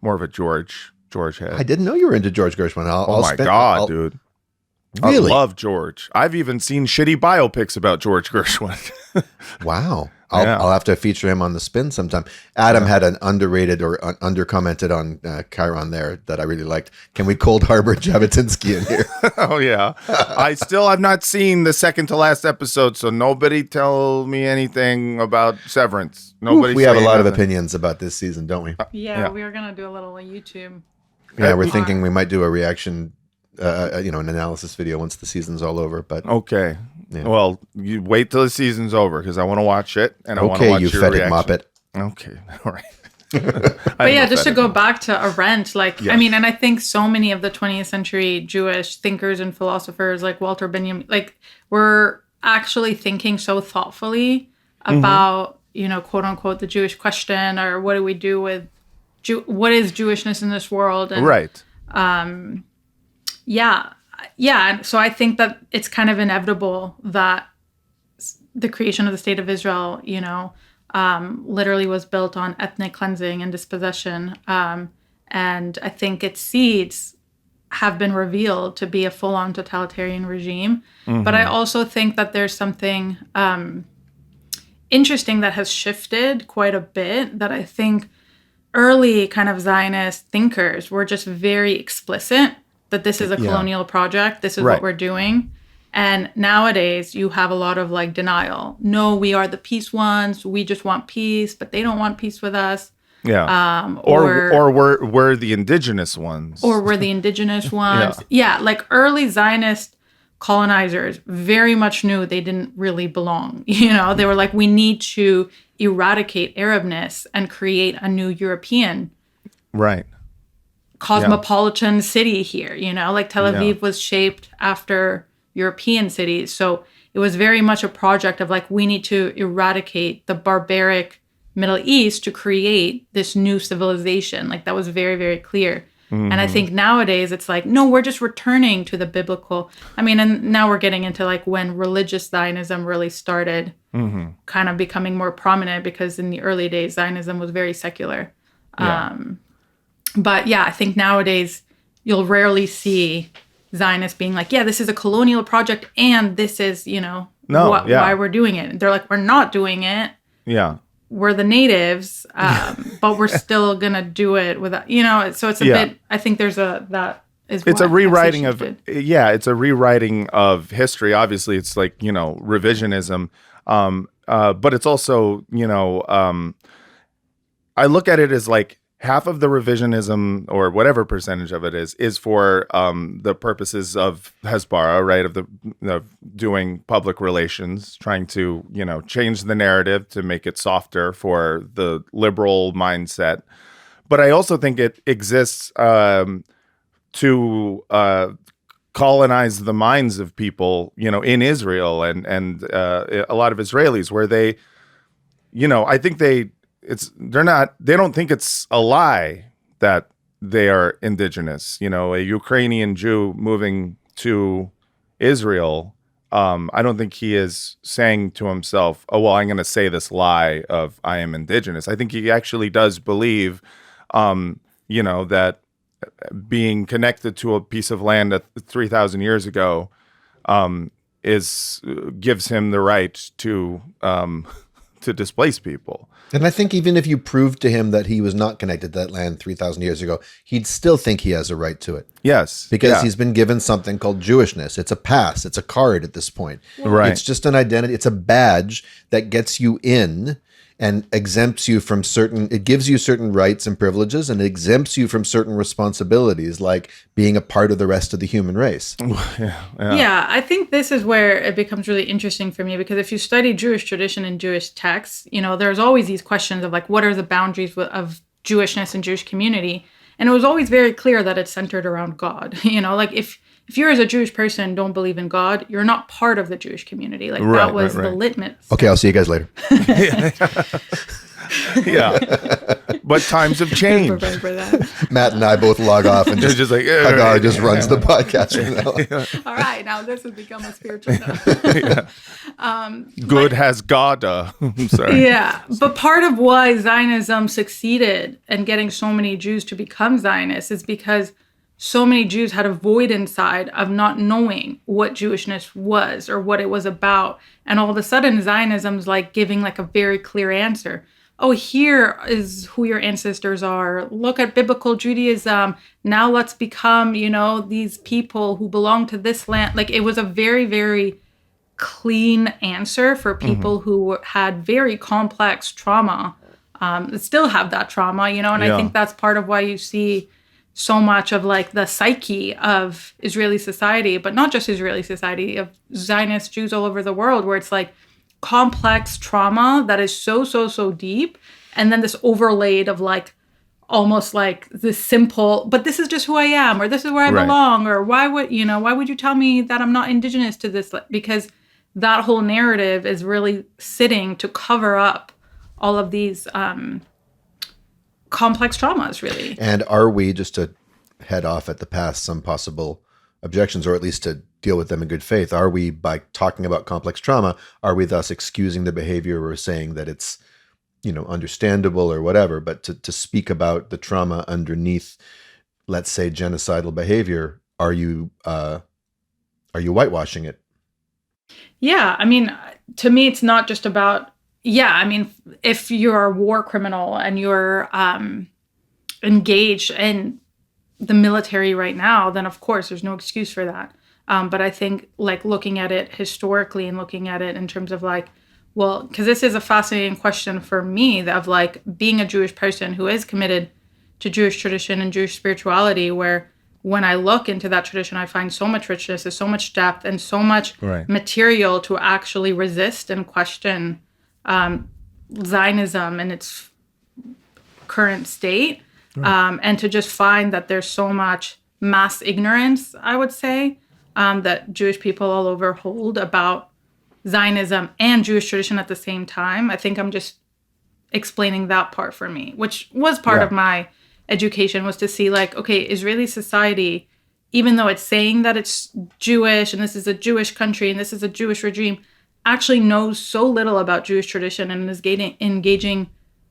more of a George head. I didn't know you were into George Gershwin. Oh my God, dude. Really? I love George. I've even seen shitty biopics about George Gershwin. Wow. I'll have to feature him on the spin sometime. Adam had an underrated or under-commented on Chiron there that I really liked. Can we cold harbor Jabotinsky in here? Oh, yeah. I still have not seen the second to last episode, so nobody tell me anything about Severance. Nobody. We have a lot of nothing. opinions about this season, don't we? Yeah, we were going to do a little YouTube. Yeah, we're thinking we might do a reaction, an analysis video once the season's all over. But okay. Yeah. Well, you wait till the season's over because I want to watch it and I want to okay, watch you your fetid reaction. moppet. Okay, all right. But yeah, just to go back to Arendt, I mean, and I think so many of the 20th century Jewish thinkers and philosophers like Walter Benjamin, were actually thinking so thoughtfully about, quote unquote, the Jewish question, or what do we do with what is Jewishness in this world? And, right. Yeah. So I think that it's kind of inevitable that the creation of the state of Israel, literally was built on ethnic cleansing and dispossession. And I think its seeds have been revealed to be a full-on totalitarian regime. But I also think that there's something interesting that has shifted quite a bit, that I think early kind of Zionist thinkers were just very explicit that this is a colonial project. This is what we're doing. And nowadays you have a lot of denial. No, we are the peace ones. We just want peace, but they don't want peace with us. Yeah. Or we're the indigenous ones. Or we're the indigenous ones. Yeah, early Zionist colonizers very much knew they didn't really belong. They were like, we need to eradicate Arabness and create a new European cosmopolitan city here. Tel Aviv was shaped after European cities. So it was very much a project of we need to eradicate the barbaric Middle East to create this new civilization. That was very, very clear. And I think nowadays it's no, we're just returning to the biblical. I mean, and now we're getting into when religious Zionism really started kind of becoming more prominent, because in the early days, Zionism was very secular. But yeah, I think nowadays you'll rarely see Zionists being this is a colonial project and this is, why we're doing it. They're we're not doing it. Yeah. We're the natives, but we're still going to do it without, so it's a bit, I think there's it's a rewriting it's a rewriting of history. Obviously it's revisionism. But it's also, I look at it as half of the revisionism, or whatever percentage of it is for the purposes of Hasbara, right? Of doing public relations, trying to, change the narrative to make it softer for the liberal mindset. But I also think it exists to colonize the minds of people, in Israel and a lot of Israelis, where they, I think they don't think it's a lie that they are indigenous. A Ukrainian Jew moving to Israel, I don't think he is saying to himself, oh, well, I'm going to say this lie of I am indigenous. I think he actually does believe, that being connected to a piece of land that 3,000 years ago gives him the right to displace people. And I think even if you proved to him that he was not connected to that land 3,000 years ago, he'd still think he has a right to it. Yes. Because he's been given something called Jewishness. It's a pass. It's a card at this point. Right. It's just an identity. It's a badge that gets you in and exempts you from it gives you certain rights and privileges, and it exempts you from certain responsibilities, like being a part of the rest of the human race. Yeah, I think this is where it becomes really interesting for me, because if you study Jewish tradition and Jewish texts, there's always these questions of what are the boundaries of Jewishness and Jewish community? And it was always very clear that it's centered around God. If you as a Jewish person don't believe in God, you're not part of the Jewish community. That was the litmus. Okay, I'll see you guys later. Yeah. but times have changed. Remember that. Matt and I both log off and just like Hadar just runs the podcast from now on. All right, now this has become a spiritual note. Good has God. I'm sorry. Yeah, but part of why Zionism succeeded in getting so many Jews to become Zionists is because so many Jews had a void inside of not knowing what Jewishness was or what it was about. And all of a sudden, Zionism's like giving like a very clear answer. Oh, here is who your ancestors are. Look at biblical Judaism. Now let's become, these people who belong to this land. Like it was a very, very clean answer for people who had very complex trauma, still have that trauma, and I think that's part of why you see so much of like the psyche of Israeli society, but not just Israeli society, of Zionist Jews all over the world, where it's like complex trauma that is so deep. And then this overlaid of like, almost like this simple, but this is just who I am, or this is where I belong, or why would you tell me that I'm not indigenous to this? Because that whole narrative is really sitting to cover up all of these complex traumas, really. And are we, just to head off at the pass some possible objections, or at least to deal with them in good faith, are we, by talking about complex trauma, are we thus excusing the behavior or saying that it's, understandable or whatever, but to speak about the trauma underneath, let's say, genocidal behavior, are you whitewashing it? Yeah, I mean, to me, it's not just about, if you're a war criminal and you're engaged in the military right now, then of course there's no excuse for that. But I think like looking at it historically and looking at it in terms of like, well, because this is a fascinating question for me of like being a Jewish person who is committed to Jewish tradition and Jewish spirituality, where when I look into that tradition, I find so much richness, there's so much depth and so much material to actually resist and question Zionism in its current state. And to just find that there's so much mass ignorance, I would say, that Jewish people all over hold about Zionism and Jewish tradition at the same time. I think I'm just explaining that part for me, which was part of my education, was to see like, okay, Israeli society, even though it's saying that it's Jewish and this is a Jewish country and this is a Jewish regime, actually knows so little about Jewish tradition and is engaging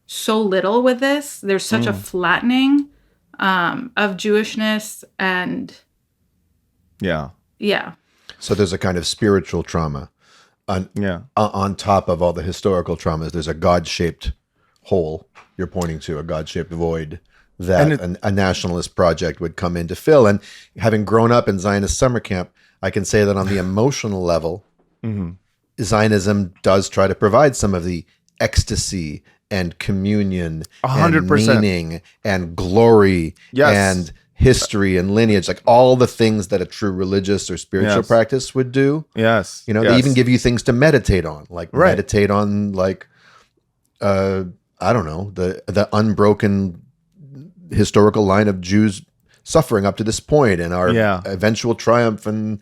so little with this. There's such a flattening of Jewishness and So there's a kind of spiritual trauma on top of all the historical traumas. There's a God-shaped hole you're pointing to, a God-shaped void that a nationalist project would come in to fill. And having grown up in Zionist summer camp, I can say that on the emotional level, Zionism does try to provide some of the ecstasy and communion 100%. and meaning and glory and history and lineage, like all the things that a true religious or spiritual practice would do. They even give you things to meditate on, like meditate on like I don't know, the unbroken historical line of Jews suffering up to this point and our eventual triumph in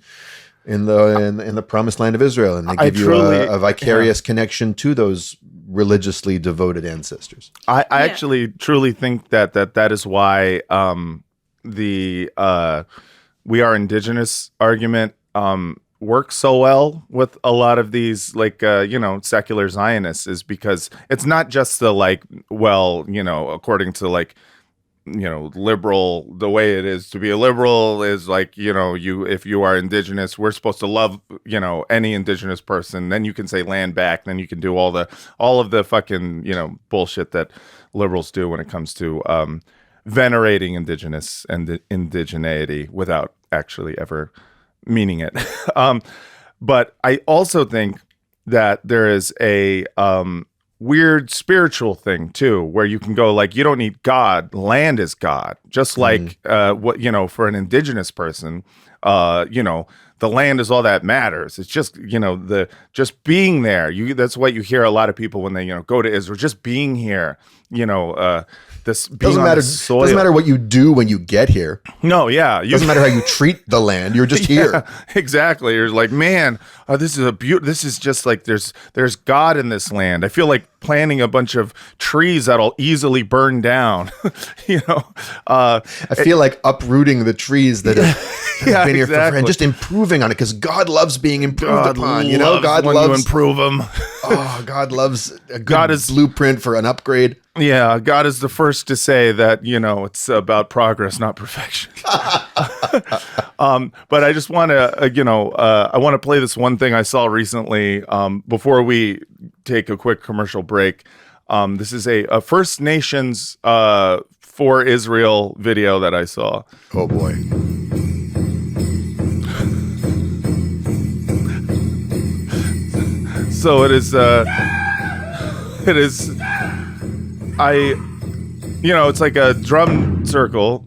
the promised land of Israel, and they give you a vicarious connection to those religiously devoted ancestors. I actually truly think that is why the we are indigenous argument works so well with a lot of these like secular Zionists, is because it's not just the like, well, according to like liberal, the way it is to be a liberal is like, if you are indigenous, we're supposed to love, any indigenous person. Then you can say land back. Then you can do all of the fucking, bullshit that liberals do when it comes to venerating indigenous and indigeneity without actually ever meaning it. But I also think that there is a weird spiritual thing too, where you can go like, you don't need God, land is God. Just like for an indigenous person, the land is all that matters. It's just, just being there. That's what you hear a lot of people when they, go to Israel, just being here, this being doesn't on matter. the soil. Doesn't matter what you do when you get here. No, Doesn't matter how you treat the land. You're just here. Exactly. You're like, man, this is just like there's God in this land. I feel like planting a bunch of trees that'll easily burn down. I feel like uprooting the trees that have been here for and just improving on it, because God loves being improved upon. God loves to improve them. God loves a good blueprint for an upgrade. Yeah, God is the first to say that, it's about progress, not perfection. But I just want to, I want to play this one thing I saw recently before we take a quick commercial break. This is a First Nations for Israel video that I saw. Oh, boy. So it's like a drum circle.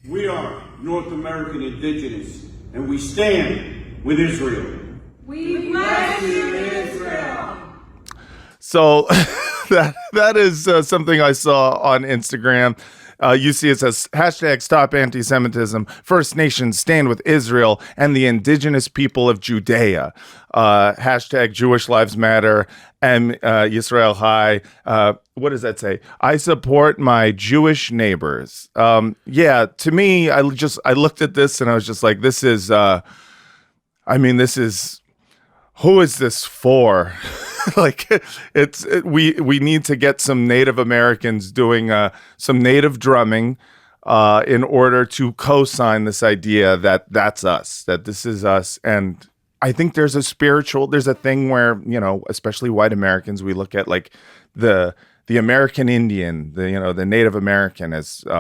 We are North American Indigenous, and we stand with Israel. We bless you, Israel. So that is something I saw on Instagram. You see it says #Stop Anti-Semitism, First Nations stand with Israel and the indigenous people of Judea. #Jewish Lives Matter, Yisrael High. What does that say? I support my Jewish neighbors. To me, I looked at this and I was just like, this is, who is this for? We need to get some Native Americans doing some Native drumming in order to co-sign this idea that that's us, that this is us. And I think there's a thing where, especially white Americans, we look at like the American Indian, the Native American as, we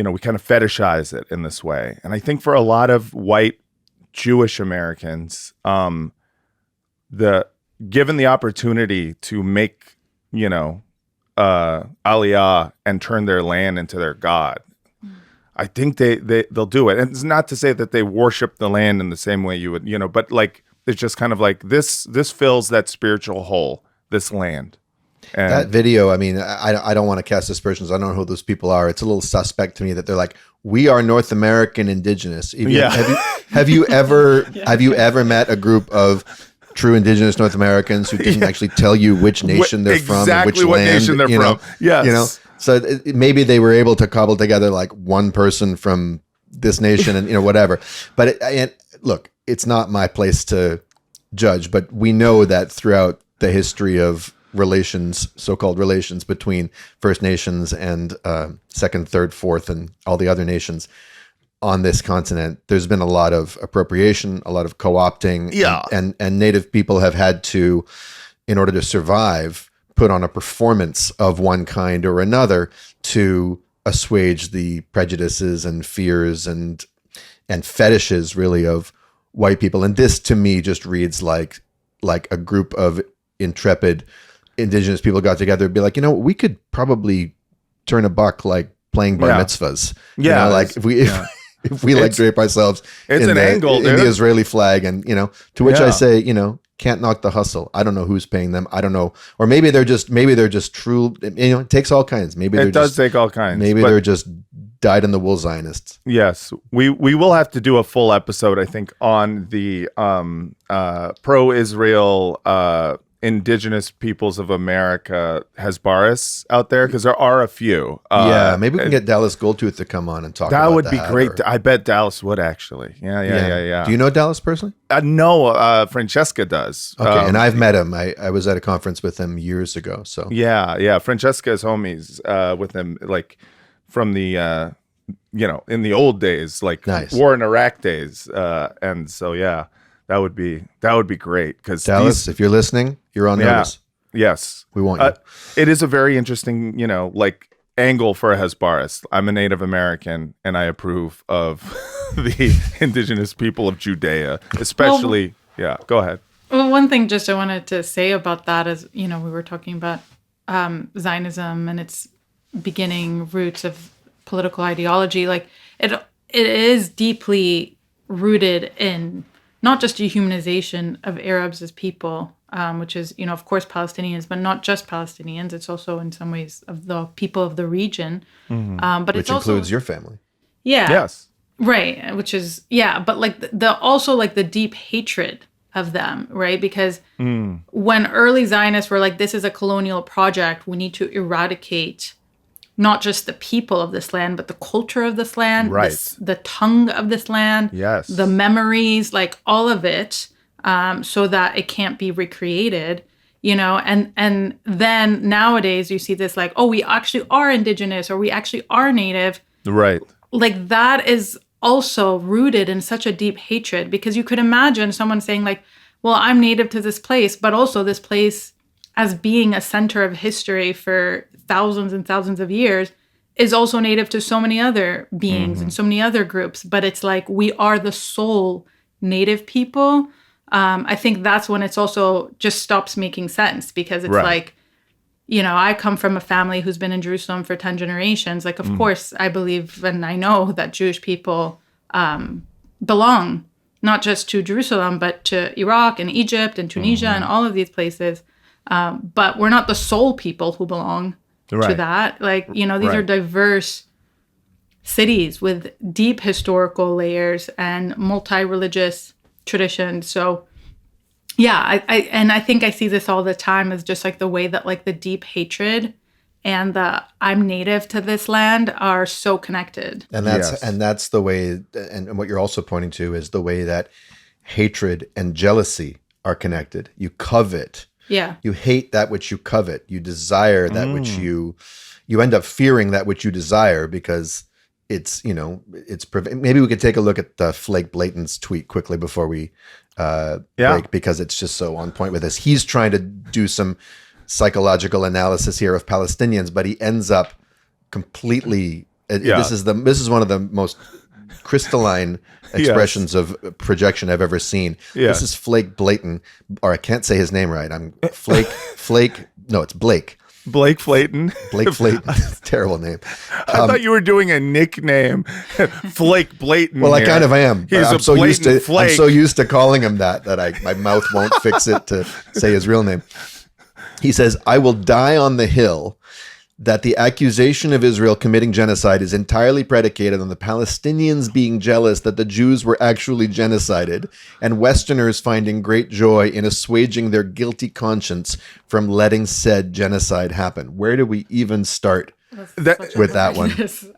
kind of fetishize it in this way. And I think for a lot of white Jewish Americans, given the opportunity to make, aliyah and turn their land into their God, I think they'll do it. And it's not to say that they worship the land in the same way you would, but like, it's just kind of like this fills that spiritual hole, this land. And that video, I don't want to cast aspersions. I don't know who those people are. It's a little suspect to me that they're like, we are North American Indigenous. Have you ever met a group of true Indigenous North Americans who didn't actually tell you which nation they're from and which land, nation they're from? Yes. So maybe they were able to cobble together like one person from this nation and whatever. But look, it's not my place to judge, but we know that throughout the history of relations, so-called relations between First Nations and second, third, fourth, and all the other nations on this continent, there's been a lot of appropriation, a lot of co-opting, and Native people have had to, in order to survive, put on a performance of one kind or another to assuage the prejudices and fears and fetishes, really, of white people. And this, to me, just reads like a group of intrepid Indigenous people got together and be like, we could probably turn a buck like playing bar mitzvahs. If we like drape ourselves in the Israeli flag, and to which I say, can't knock the hustle. I don't know who's paying them. I don't know, or maybe they're just true. It takes all kinds. Maybe it does take all kinds. Maybe they're just dyed in the wool Zionists. Yes, we will have to do a full episode, I think, on the pro-Israel Indigenous peoples of America Hasbaras out there, because there are a few. Maybe we can get Dallas Goldtooth to come on and talk about that. That would be great. I bet Dallas would, actually. Yeah. Do you know Dallas personally? No, Francesca does. Okay, and I've met him. I was at a conference with him years ago. So yeah. Francesca is homies with him, like from the in the old days, like war in Iraq days, and so yeah. That would be great, because Dallas, if you're listening, you're on notice. Yes, we want you. It is a very interesting, angle for a Hasbaras. I'm a Native American, and I approve of the indigenous people of Judea, especially. Go ahead. Well, one thing just I wanted to say about that is, we were talking about Zionism and its beginning roots of political ideology. Like it is deeply rooted in not just dehumanization of Arabs as people, which is, of course, Palestinians, but not just Palestinians. It's also, in some ways, of the people of the region. Mm-hmm. But which includes your family. Yeah. Yes. Right. Which is, but like also like the deep hatred of them, right? Because when early Zionists were like, this is a colonial project, we need to eradicate not just the people of this land, but the culture of this land, Right. the tongue of this land, Yes. the memories, like all of it, so that it can't be recreated, you know? And then nowadays you see this like, oh, we actually are Indigenous or we actually are Native. Right. Like that is also rooted in such a deep hatred, because you could imagine someone saying like, well, I'm native to this place, but also this place as being a center of history for thousands and thousands of years is also native to so many other beings and so many other groups. But it's like, we are the sole native people. I think that's when it's also just stops making sense, because it's Right. like, you know, I come from a family who's been in Jerusalem for 10 generations. Like, of course, I believe and I know that Jewish people belong not just to Jerusalem, but to Iraq and Egypt and Tunisia and all of these places. But we're not the sole people who belong to Right. that. Like, you know, these are Right. diverse cities with deep historical layers and multi-religious traditions. So yeah, I think I see this all the time as just like the way that like the deep hatred and the I'm native to this land are so connected. And that's Yes. and that's the way, and what you're also pointing to is the way that hatred and jealousy are connected. You covet. Yeah. You hate that which you covet. You desire that which you end up fearing that which you desire, because it's, you know, maybe we could take a look at Flake Blayton's tweet quickly before we break, because it's just so on point with this. He's trying to do some psychological analysis here of Palestinians, but he ends up completely. This is one of the most crystalline expressions of projection I've ever seen. Yes. This is Flake Blayton, or I can't say his name right. I'm Flake. No, it's Blake. Blake Flayton. Blake Flayton. Terrible name. I thought you were doing a nickname. Flake Blayton. Well, I here. kind of am. He's I'm a so used to. blatant flake. I'm so used to calling him that my mouth won't fix it to say his real name. He says, "I will die on the hill that the accusation of Israel committing genocide is entirely predicated on the Palestinians being jealous that the Jews were actually genocided, and Westerners finding great joy in assuaging their guilty conscience from letting said genocide happen." Where do we even start with that one?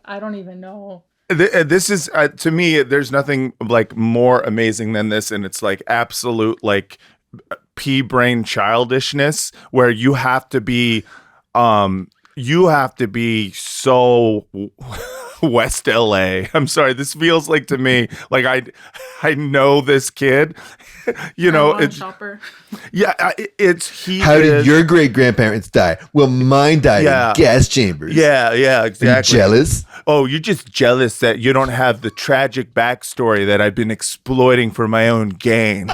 I don't even know. This is to me, there's nothing like more amazing than this, and it's like absolute like pea brain childishness, where you have to be so West LA. I'm sorry, this feels like to me like I know this kid. You know, it's shopper. yeah, How did your great grandparents die? Well, mine died in gas chambers. Yeah, Are you exactly. jealous? Oh, you're just jealous that you don't have the tragic backstory that I've been exploiting for my own gain.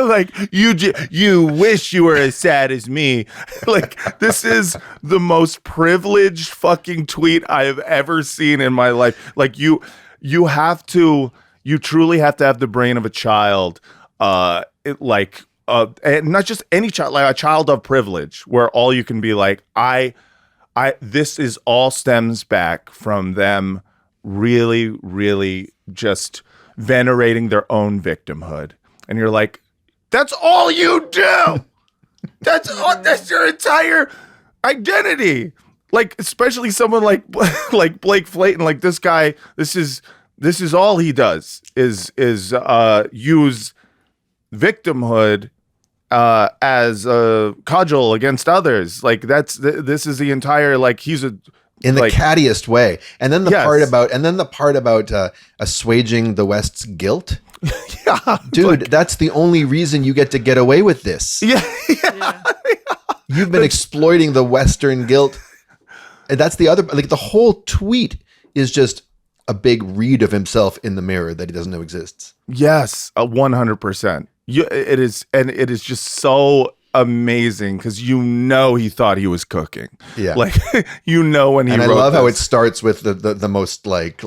like you wish you were as sad as me. Like, this is the most privileged fucking tweet I have ever seen in my life. Like, you truly have to have the brain of a child, and not just any child, like a child of privilege, where all you can be like, this is all stems back from them really, really just venerating their own victimhood. And you're like, that's all you do. That's your entire identity. Like, especially someone like Blake Flayton, like this guy, this is all he does is use victimhood as a cudgel against others. Like, this is the entire, like, he's in the cattiest way. And then the Yes. part about assuaging the West's guilt. Yeah, Dude, that's the only reason you get to get away with this. yeah. You've been exploiting the Western guilt. And that's the other, like, the whole tweet is just a big read of himself in the mirror that he doesn't know exists. Yes, 100%. It is, and it is just so amazing because you know he thought he was cooking. Yeah, like you know when he. And I wrote love how it this. starts with the most like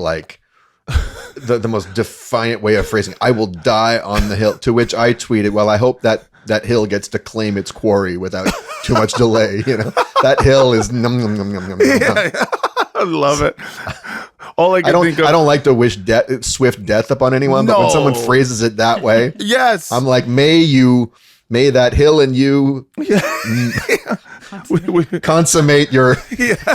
the most defiant way of phrasing. "I will die on the hill." To which I tweeted, "Well, I hope that hill gets to claim its quarry without too much delay." You know, that hill is num num num num num. Yeah, I love it. All I can think of. I don't like to wish swift death upon anyone, but when someone phrases it that way, yes, I'm like, may that hill and you consummate your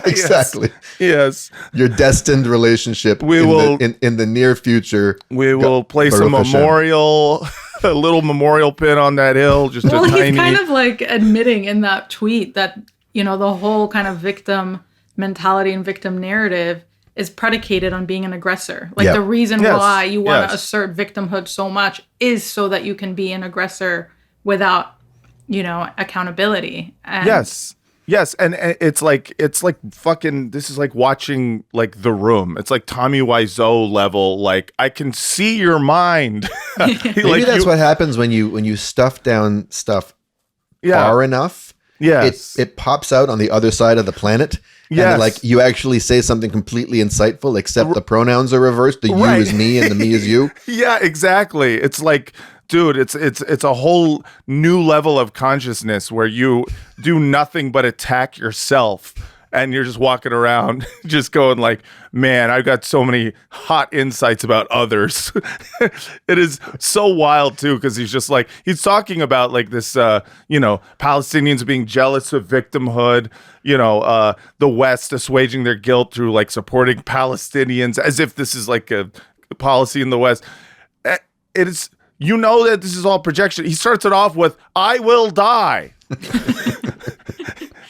exactly yes your destined relationship. We will in the near future. We will place a Baruch Hashem. memorial, a little memorial pin on that hill. Just well, a he's tiny. kind of like admitting in that tweet that the whole kind of victim mentality and victim narrative is predicated on being an aggressor. Like the reason why you want to assert victimhood so much is so that you can be an aggressor without, accountability. And Yes. And it's like fucking, this is like watching like The Room. It's like Tommy Wiseau level. Like, I can see your mind. Maybe that's what happens when you stuff down stuff far enough. Yes. It pops out on the other side of the planet. Yes. And like you actually say something completely insightful, except the pronouns are reversed. The you is me and the me is you. Yeah, exactly. It's like, dude, it's a whole new level of consciousness where you do nothing but attack yourself. And you're just walking around just going like, man, I've got so many hot insights about others. It is so wild, too, because he's talking about like this, Palestinians being jealous of victimhood, the West assuaging their guilt through like supporting Palestinians, as if this is like a policy in the West. It is, that this is all projection. He starts it off with, I will die.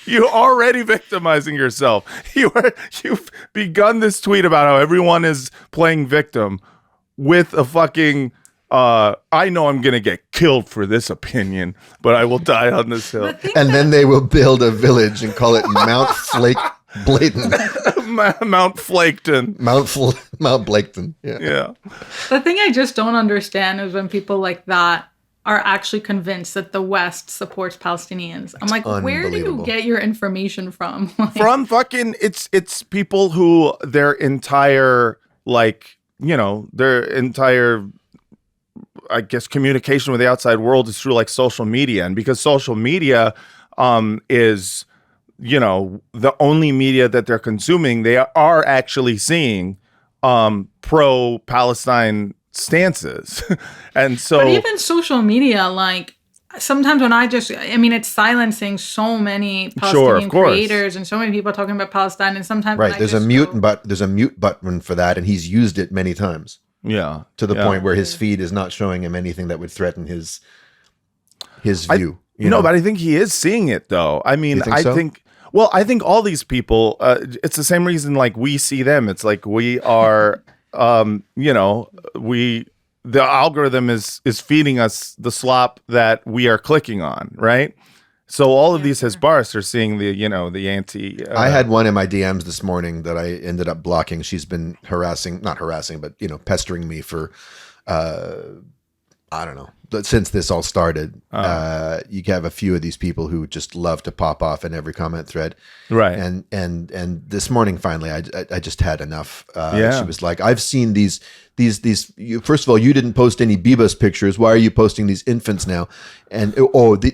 You're already victimizing yourself. You've begun this tweet about how everyone is playing victim with a fucking, I know I'm going to get killed for this opinion, but I will die on this hill. And then they will build a village and call it Mount Bladen. Mount Flaketon. Mount Blaketon. Yeah. The thing I just don't understand is when people like that are actually convinced that the West supports Palestinians. I'm like, where do you get your information from? From fucking, it's people who their entire, I guess, communication with the outside world is through like social media. And because social media is, the only media that they're consuming, they are actually seeing pro-Palestine stances. And so, but even social media, like sometimes when it's silencing so many Palestinian creators and so many people talking about Palestine, and sometimes there's a mute button for that, and he's used it many times. Yeah, to the point where his feed is not showing him anything that would threaten his view. But I think he is seeing it though. I mean, I think all these people, it's the same reason like we see them. It's like we are the algorithm is feeding us the slop that we are clicking on, right? So all of these Hasbaras are seeing the anti. I had one in my DMs this morning that I ended up blocking. She's been not harassing, but pestering me for, I don't know, since this all started. You have a few of these people who just love to pop off in every comment thread, right? And this morning finally, I just had enough. She was like, I've seen these. First of all, you didn't post any Bibas pictures. Why are you posting these infants now? And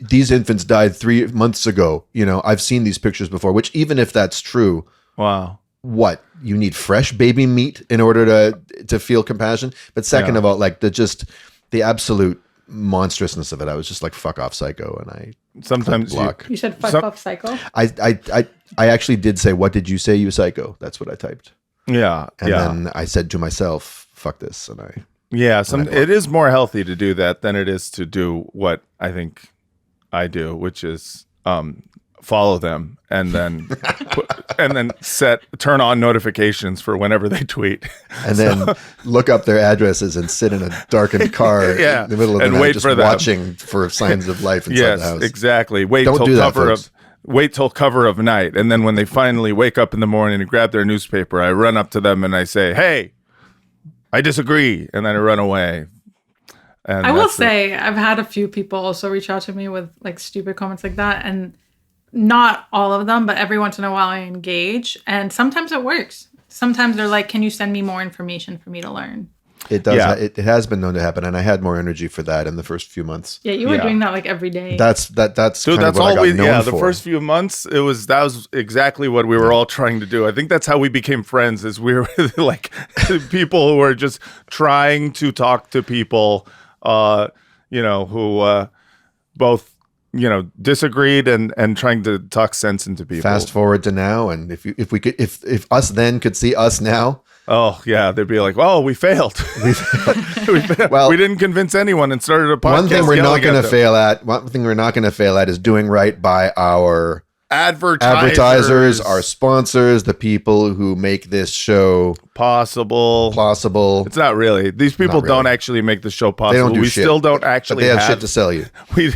these infants died 3 months ago. I've seen these pictures before. Which, even if that's true, wow, what, you need fresh baby meat in order to feel compassion? But second of all, like the absolute monstrousness of it, I was just like, fuck off, psycho. And I sometimes block. You said fuck off, psycho. I actually did say, what did you say, you psycho? That's what I typed. Yeah. And then I said to myself, fuck this. And it is more healthy to do that than it is to do what I think I do, which is follow them and then turn on notifications for whenever they tweet, and then look up their addresses and sit in a darkened car in the middle of the night, wait just for them. Watching for signs of life inside the house. Exactly. Wait till cover of night, and then when they finally wake up in the morning and grab their newspaper, I run up to them and I say, "Hey, I disagree," and then I run away. And I will say, I've had a few people also reach out to me with like stupid comments like that, and not all of them, but every once in a while I engage, and sometimes it works. Sometimes they're like, "Can you send me more information for me to learn?" It does. Yeah. It has been known to happen, and I had more energy for that in the first few months. Yeah, you were doing that like every day. That's Dude, kind that's of what all I got known the for. first few months, that was exactly what we were all trying to do. I think that's how we became friends, is we were like people who were just trying to talk to people, who both, disagreed and trying to talk sense into people. Fast forward to now, and if us then could see us now, oh yeah, they'd be like, "Oh, we failed. we failed. Well, we didn't convince anyone and started a podcast." one thing we're not yelling going at to them. fail at. One thing we're not going to fail at is doing right by our Advertisers, our sponsors, the people who make this show possible. possible. It's not really. These people Not don't really. actually make the show They possible. don't do We shit. still don't But actually they have shit to sell you.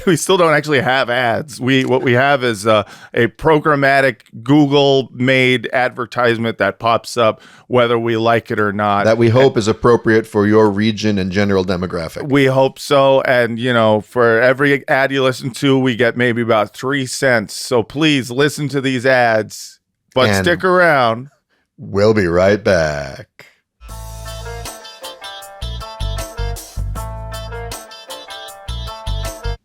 we still don't actually have ads. What we have is a programmatic Google made advertisement that pops up whether we like it or not. That we hope is appropriate for your region and general demographic. We hope so. And, for every ad you listen to, we get maybe about 3 cents. So please listen to these ads, but And- stick around. We'll be right back.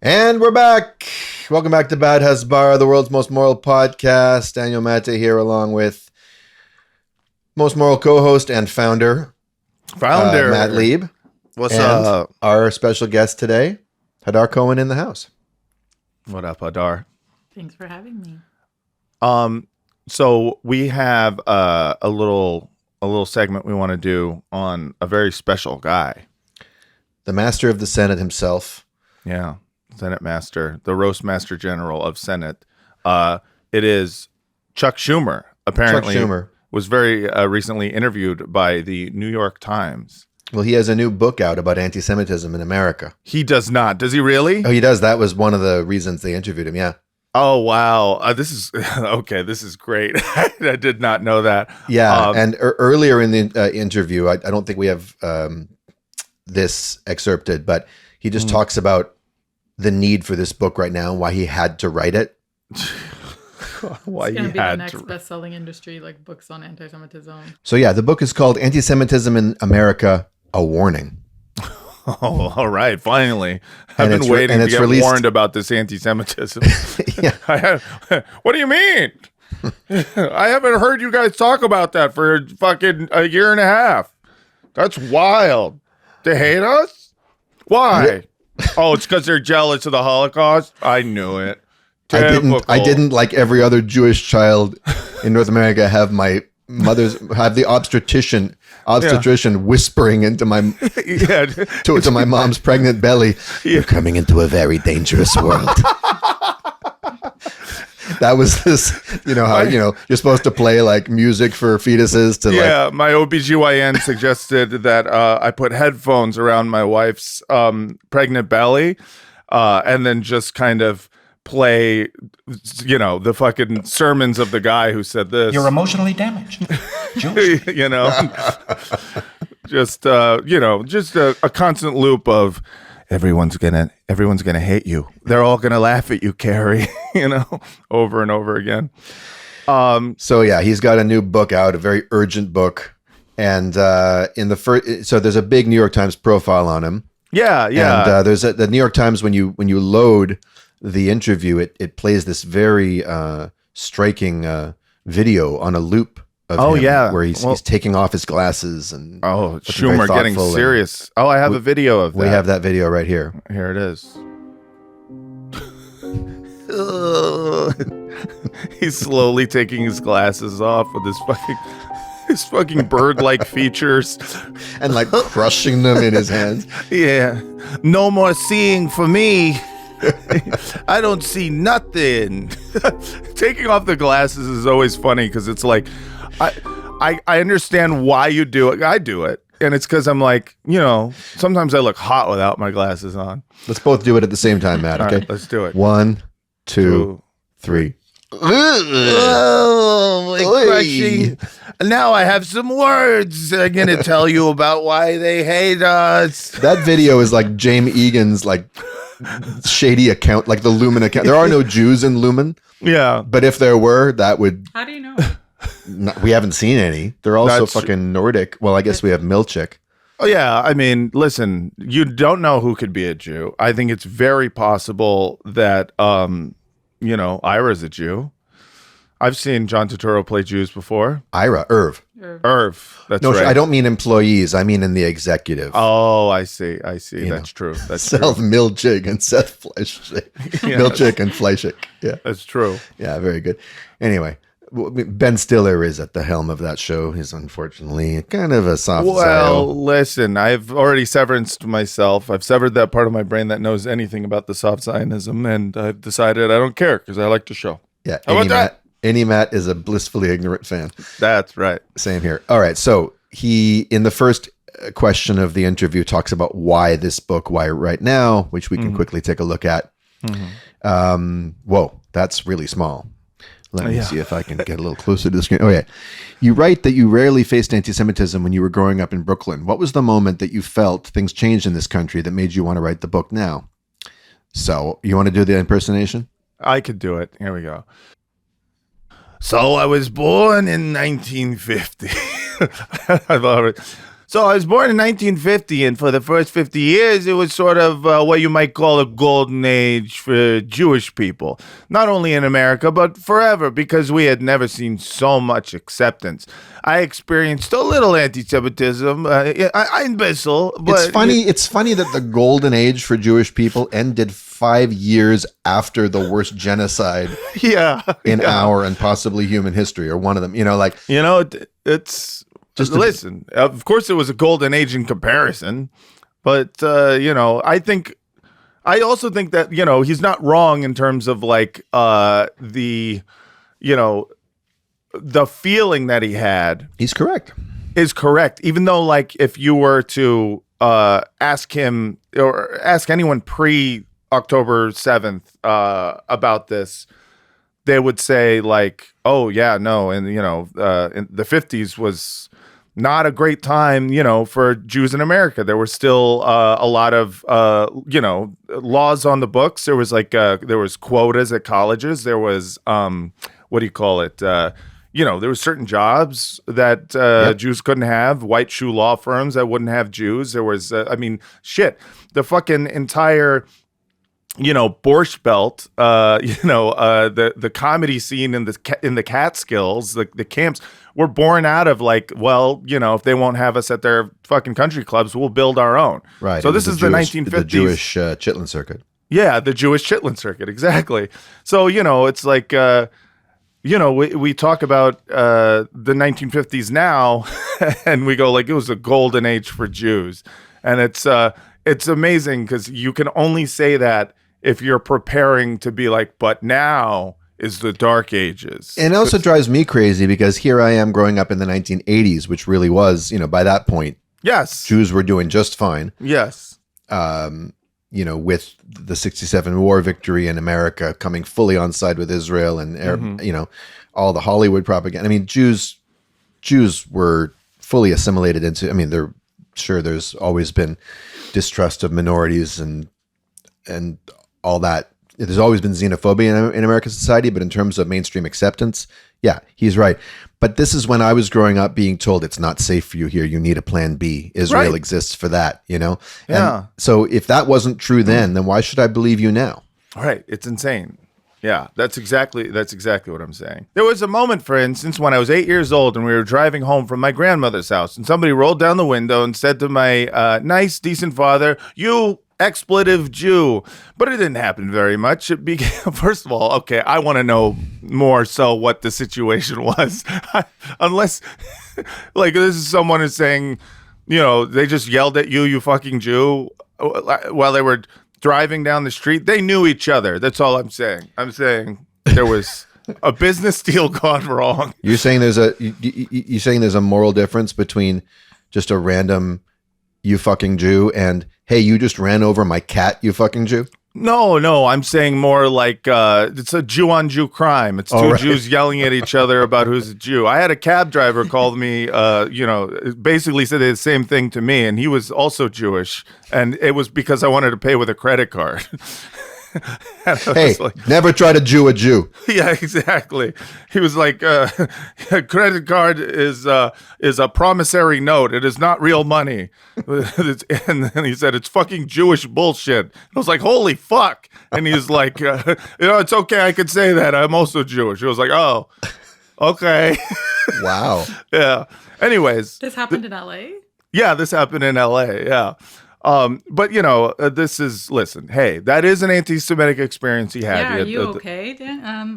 And we're back. Welcome back to Bad Hasbara, the world's most moral podcast. Daniel Mate here, along with most moral co-host and founder, Matt Lieb. What's and up? our special guest today, Hadar Cohen, in the house. What up, Hadar? Thanks for having me. So we have a little segment we want to do on a very special guy. The master of the Senate himself. Yeah, Senate Master, the Roast Master General of Senate. It is Chuck Schumer. Apparently, Chuck Schumer was very recently interviewed by the New York Times. Well, he has a new book out about anti-Semitism in America. He does not. Does he really? Oh, he does. That was one of the reasons they interviewed him. Yeah. Oh, wow. This is okay. This is great. I did not know that. Yeah. And earlier in the interview, I don't think we have this excerpted, but he just talks about the need for this book right now and why he had to write it. Why It's going he to be the had next to. best-selling industry, like books on anti-Semitism. So yeah, the book is called Anti-Semitism in America, A Warning. Oh, all right. Finally. I've And been it's waiting to it's get released- warned about this anti-Semitism. Yeah. What do you mean? I haven't heard you guys talk about that for fucking a year and a half. That's wild. They hate us? Why? Oh, it's because they're jealous of the Holocaust? I knew it. I Typical. didn't like every other Jewish child in North America have the obstetrician whispering into my Yeah. to my mom's pregnant belly. You're coming into a very dangerous world. That was this, how you're supposed to play like music for fetuses to Yeah, my OBGYN suggested that I put headphones around my wife's pregnant belly and then just kind of play, the fucking sermons of the guy who said this. You're emotionally damaged. Jewish. Just a constant loop of everyone's gonna hate you. They're all gonna laugh at you, Carrie. Over and over again. So yeah, he's got a new book out, a very urgent book, and so there's a big New York Times profile on him. Yeah. And there's the New York Times when you load the interview, it plays this very striking video on a loop of him where he's taking off his glasses and Schumer getting serious. Oh, I have a video of that. We have that video right here. Here it is. He's slowly taking his glasses off with his fucking bird-like features. And like crushing them in his hands. Yeah. No more seeing for me. I don't see nothing. Taking off the glasses is always funny because it's like, I understand why you do it. I do it. And it's because I'm like, sometimes I look hot without my glasses on. Let's both do it at the same time, Matt. All Okay, right, let's do it. 1, 2, 3. Oh, my crushing. Now I have some words I'm going to tell you about why they hate us. That video is like James Egan's like shady account, like the Lumen account. There are no Jews in Lumen, Yeah. but if there were, that would. How do you know? We haven't seen any. They're also That's- fucking Nordic. Well, I guess we have Milchik. Oh, yeah. I mean, listen, you don't know who could be a Jew. I think it's very possible that, Ira's a Jew. I've seen John Turturro play Jews before. Irv. Irv. That's No, right. I don't mean employees. I mean in the executive. Oh, I see. You That's true. That's Seth true. Milchig and Seth Fleischig. Yeah. Milchig and Fleischig. Yeah. That's true. Yeah, very good. Anyway, Ben Stiller is at the helm of that show. He's unfortunately kind of a soft Well, listen, I've already severanced myself. I've severed that part of my brain that knows anything about the soft Zionism, and I've decided I don't care because I like the show. Yeah, How about that? Any Matt is a blissfully ignorant fan. That's right. Same here. All right. So he, in the first question of the interview, talks about why this book, why right now, which we can quickly take a look at. Whoa, that's really small. Let me see if I can get a little closer to the screen. Oh, yeah. You write that you rarely faced anti-Semitism when you were growing up in Brooklyn. What was the moment that you felt things changed in this country that made you want to write the book now? So you want to do the impersonation? I could do it. Here we go. So I was born in 1950. I love it. So I was born in 1950, and for the first 50 years, it was sort of what you might call a golden age for Jewish people. Not only in America, but forever, because we had never seen so much acceptance. I experienced a little anti-Semitism, ein bisschen, but... It's funny that the golden age for Jewish people ended 5 years after the worst genocide in our and possibly human history, or one of them. It's... Listen, of course it was a golden age in comparison, but, I also think that, he's not wrong in terms of the feeling that he had. He's correct. Is correct. Even though, if you were to ask him or ask anyone pre-October 7th about this, they would say oh, yeah, no. And, in the 50s was not a great time, for Jews in America. There were still a lot of, laws on the books. There was there was quotas at colleges. There was, what do you call it? There were certain jobs that Jews couldn't have, white shoe law firms that wouldn't have Jews. There was, the fucking entire, Borscht Belt, the comedy scene in the Catskills, the camps were born out of if they won't have us at their fucking country clubs, we'll build our own. Right. So this is the 1950s. The Jewish Chitlin Circuit. Yeah, the Jewish Chitlin Circuit, exactly. So, it's we talk about the 1950s now, and we go it was a golden age for Jews. And it's amazing because you can only say that if you're preparing to be but now is the dark ages. And it also drives me crazy because here I am growing up in the 1980s, which really was, by that point, yes, Jews were doing just fine. Yes. With the 67 war victory in America coming fully on side with Israel and, all the Hollywood propaganda. I mean, Jews were fully assimilated into, there's always been distrust of minorities and all that. There's always been xenophobia in American society, but in terms of mainstream acceptance, yeah, he's right. But this is when I was growing up being told it's not safe for you here. You need a plan B. Israel exists for that, Yeah. And so if that wasn't true then why should I believe you now? Right. It's insane. Yeah, that's exactly what I'm saying. There was a moment, for instance, when I was 8 years old and we were driving home from my grandmother's house, and somebody rolled down the window and said to my nice, decent father, "You expletive Jew." But it didn't happen very much. It began, first of all, okay, I want to know more so what the situation was. Unless, this is someone who's saying, they just yelled at you fucking Jew, while they were driving down the street. They knew each other. That's all I'm saying. I'm saying there was a business deal gone wrong. You're saying there's a moral difference between just a random "you fucking Jew" and "hey, you just ran over my cat, you fucking Jew"? No, I'm saying more it's a Jew on Jew crime. It's two Jews yelling at each other about who's a Jew. I had a cab driver call me, basically said the same thing to me, and he was also Jewish, and it was because I wanted to pay with a credit card. Hey, never try to Jew a Jew. Yeah, exactly. He was like, credit card is a promissory note. It is not real money. And then he said, it's fucking Jewish bullshit. I was like, holy fuck. And he's like, it's okay. I could say that. I'm also Jewish. He was like, oh, okay. Wow. Yeah. Anyways. This happened in LA? Yeah, this happened in LA. Yeah. But this is, listen, hey, that is an anti-Semitic experience he had. Yeah, are you okay,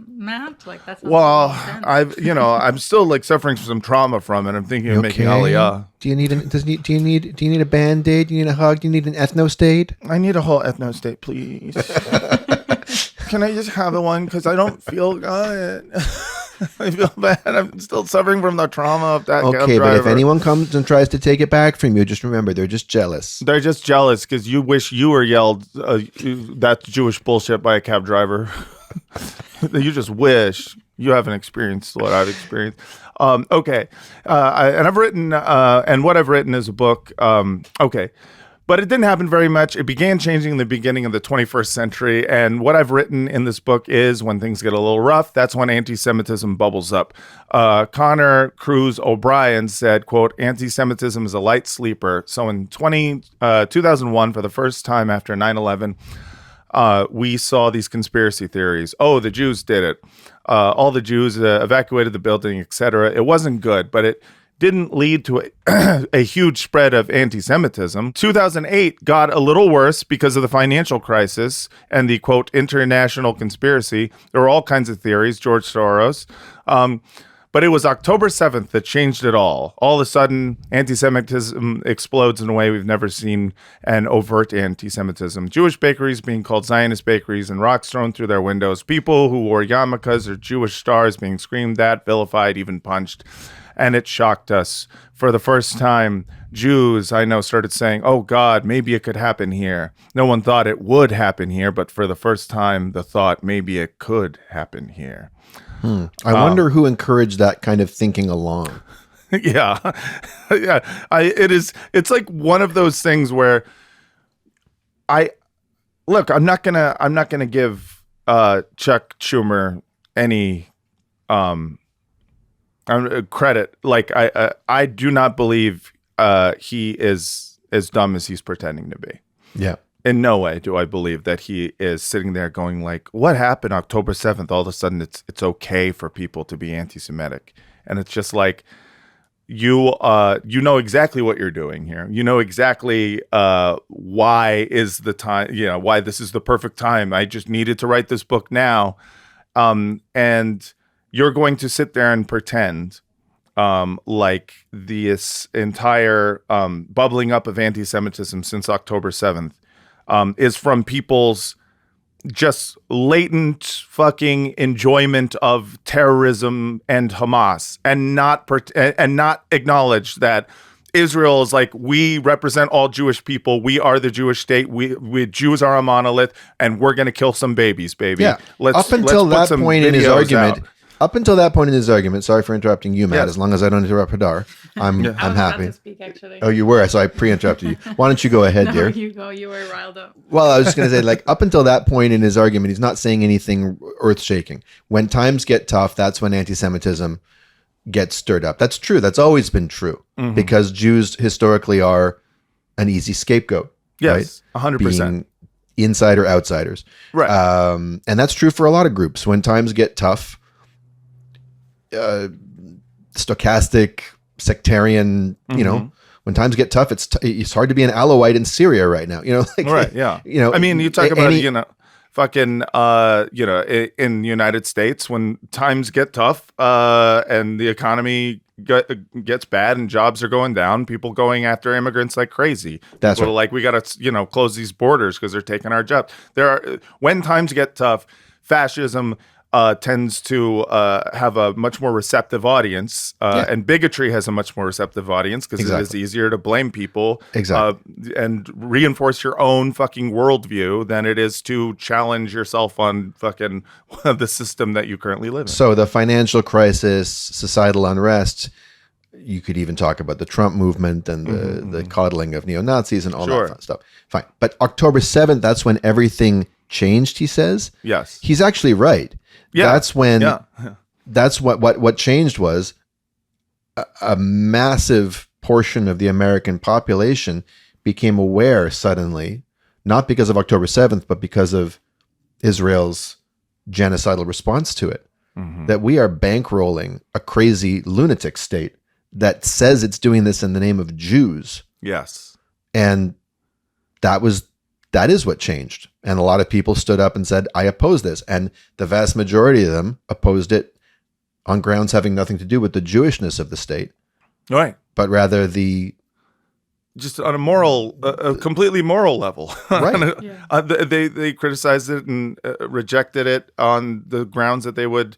Matt? Like that's well, I'm still like suffering some trauma from it. I'm thinking of making Aliyah. Do you need a Band-Aid? Do you need a hug? Do you need an ethno-state? I need a whole ethno-state, please. Can I just have one? Because I don't feel good. I feel bad. I'm still suffering from the trauma of that cab driver. But if anyone comes and tries to take it back from you, just remember, they're just jealous. They're just jealous because you wish you were yelled that's Jewish bullshit by a cab driver. You just wish you haven't experienced what I've experienced. Okay. I've written, and what I've written is a book. Okay. But it didn't happen very much. It began changing in the beginning of the 21st century. And what I've written in this book is when things get a little rough, that's when anti-Semitism bubbles up. Connor Cruz O'Brien said, quote, anti-Semitism is a light sleeper. So in 2001, for the first time after 9/11, we saw these conspiracy theories. Oh, the Jews did it. All the Jews evacuated the building, etc. It wasn't good, but it didn't lead to a huge spread of anti-Semitism. 2008 got a little worse because of the financial crisis and the, quote, international conspiracy. There were all kinds of theories, George Soros. But it was October 7th that changed it all. All of a sudden, anti-Semitism explodes in a way we've never seen, and overt anti-Semitism. Jewish bakeries being called Zionist bakeries and rocks thrown through their windows. People who wore yarmulkes or Jewish stars being screamed at, vilified, even punched. And it shocked us. For the first time, Jews, I know, started saying, oh, God, maybe it could happen here. No one thought it would happen here, but for the first time, the thought maybe it could happen here. I wonder who encouraged that kind of thinking along. Yeah. Yeah. It's like one of those things where I'm not gonna give Chuck Schumer any credit. Like I do not believe he is as dumb as he's pretending to be. Yeah. In no way do I believe that he is sitting there going like, what happened October 7th? All of a sudden it's okay for people to be anti-Semitic. And it's just like, you know exactly what you're doing here. You know exactly why is the time, why this is the perfect time. I just needed to write this book now. And you're going to sit there and pretend like this entire bubbling up of anti-Semitism since October 7th is from people's just latent fucking enjoyment of terrorism and Hamas, and not acknowledge that Israel is like, we represent all Jewish people. We are the Jewish state. We Jews are a monolith, and we're gonna kill some babies, baby. Yeah. Up until that point in his argument, sorry for interrupting you, Matt. Yes. As long as I don't interrupt Hadar, I'm I was happy. about to speak, actually. Oh, you were, so I pre-interrupted you. Why don't you go ahead, No, dear? you go. You were riled up. Well, I was just going to say, like, up until that point in his argument, he's not saying anything earth-shaking. When times get tough, that's when anti-Semitism gets stirred up. That's true. That's always been true, because Jews historically are an easy scapegoat. Yes, right? 100%. Being inside or outsiders. Right. And that's true for a lot of groups. When times get tough, stochastic, sectarian, when times get tough, it's hard to be an Alawite in Syria right now. Right. Yeah. I mean, you talk about, fucking, in the United States, when times get tough and the economy gets bad and jobs are going down, people going after immigrants like crazy. That's people right. Like, we got to, close these borders because they're taking our jobs. When times get tough, fascism tends to have a much more receptive audience, and bigotry has a much more receptive audience because it is easier to blame people and reinforce your own fucking worldview than it is to challenge yourself on fucking the system that you currently live in. So the financial crisis, societal unrest, you could even talk about the Trump movement and the coddling of neo-Nazis and all that fun stuff. Fine. But October 7th, that's when everything changed, he says. Yes. He's actually right. Yeah. That's when, that's what changed was a massive portion of the American population became aware suddenly, not because of October 7th, but because of Israel's genocidal response to it, that we are bankrolling a crazy lunatic state that says it's doing this in the name of Jews. Yes. And that is what changed. And a lot of people stood up and said, I oppose this. And the vast majority of them opposed it on grounds having nothing to do with the Jewishness of the state, Right. but rather just on a moral, a completely moral level. Right. They criticized it and rejected it on the grounds that they would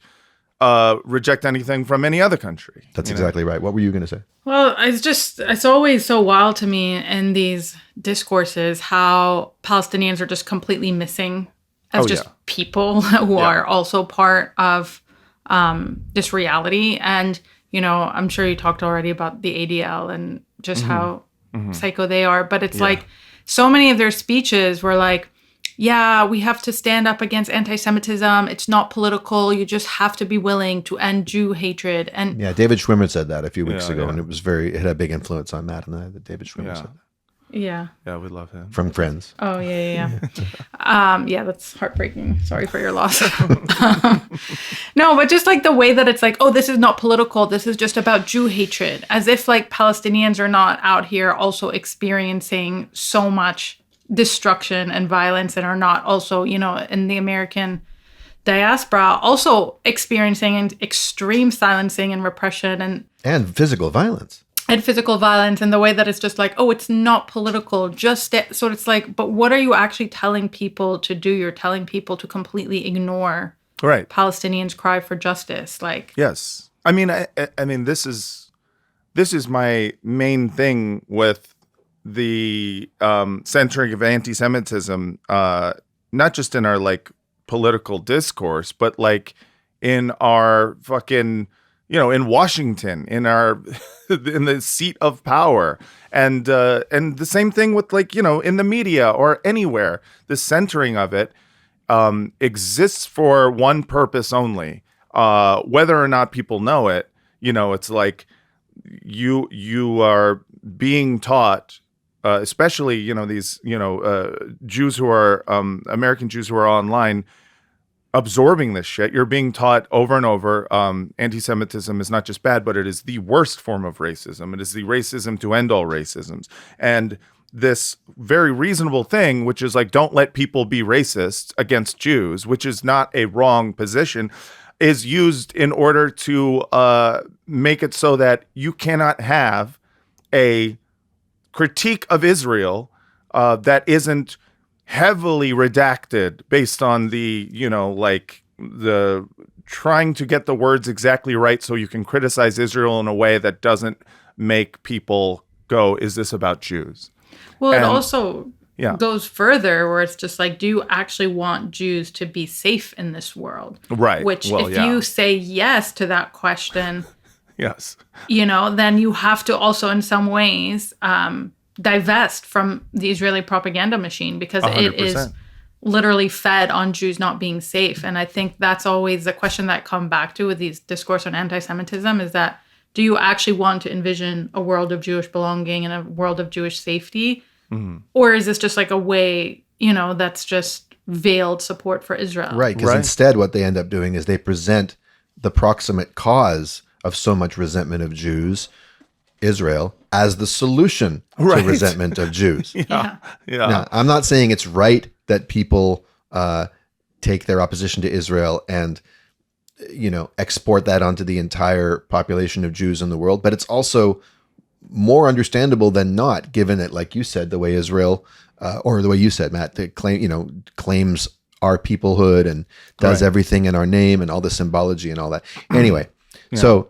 reject anything from any other country. That's exactly right. What were you going to say? Well, it's always so wild to me in these discourses how Palestinians are just completely missing as people who are also part of this reality. And, I'm sure you talked already about the ADL and just how psycho they are. But it's like so many of their speeches were like, yeah, we have to stand up against anti-Semitism. It's not political. You just have to be willing to end Jew hatred. And David Schwimmer said that a few weeks ago, and it had a big influence on Matt and I, that David Schwimmer said that. Yeah, we love him. From Friends. Oh, yeah. That's heartbreaking. Sorry for your loss. No, but just like the way that it's like, oh, this is not political. This is just about Jew hatred. As if like Palestinians are not out here also experiencing so much destruction and violence and are not also, in the American diaspora also experiencing extreme silencing and repression and physical violence. And physical violence, and the way that it's just like, oh, it's not political. So it's like, but what are you actually telling people to do? You're telling people to completely ignore Palestinians' cry for justice. Like, yes, I mean, this is my main thing with the centering of anti-Semitism, not just in our like political discourse, but like in our fucking, in Washington, in the seat of power, and the same thing with like, in the media or anywhere. The centering of it exists for one purpose only, whether or not people know it. It's like you are being taught, especially these Jews who are American Jews who are online, absorbing this shit. You're being taught over and over, anti-Semitism is not just bad, but it is the worst form of racism. It is the racism to end all racisms. And this very reasonable thing, which is like, don't let people be racist against Jews, which is not a wrong position, is used in order to make it so that you cannot have a critique of Israel that isn't heavily redacted based on the, the trying to get the words exactly right so you can criticize Israel in a way that doesn't make people go, is this about Jews? Well, it also goes further where it's just like, do you actually want Jews to be safe in this world? Right. Which you say yes to that question, yes, then you have to also in some ways divest from the Israeli propaganda machine, because 100%. It is literally fed on Jews not being safe. And I think that's always the question that come back to with these discourse on anti-Semitism, is that, do you actually want to envision a world of Jewish belonging and a world of Jewish safety? Mm-hmm. Or is this just like a way, that's just veiled support for Israel? Right, because instead what they end up doing is they present the proximate cause of so much resentment of Jews, Israel, as the solution to resentment of Jews. Yeah. Now, I'm not saying it's right that people take their opposition to Israel and, export that onto the entire population of Jews in the world, but it's also more understandable than not, given it, like you said, the way Israel, or the way you said, Matt, claims our peoplehood and does everything in our name and all the symbology and all that. Anyway, so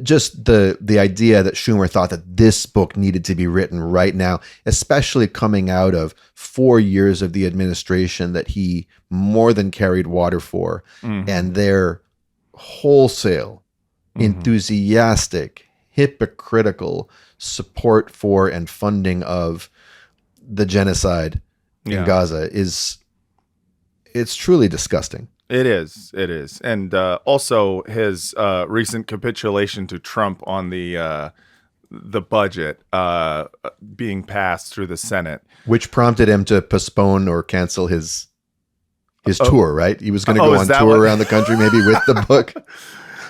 just the idea that Schumer thought that this book needed to be written right now, especially coming out of 4 years of the administration that he more than carried water for, and their wholesale, enthusiastic hypocritical support for and funding of the genocide in Gaza it's truly disgusting. It is. And also his recent capitulation to Trump on the budget being passed through the Senate, which prompted him to postpone or cancel his tour, right? He was going to go on tour around the country maybe with the book.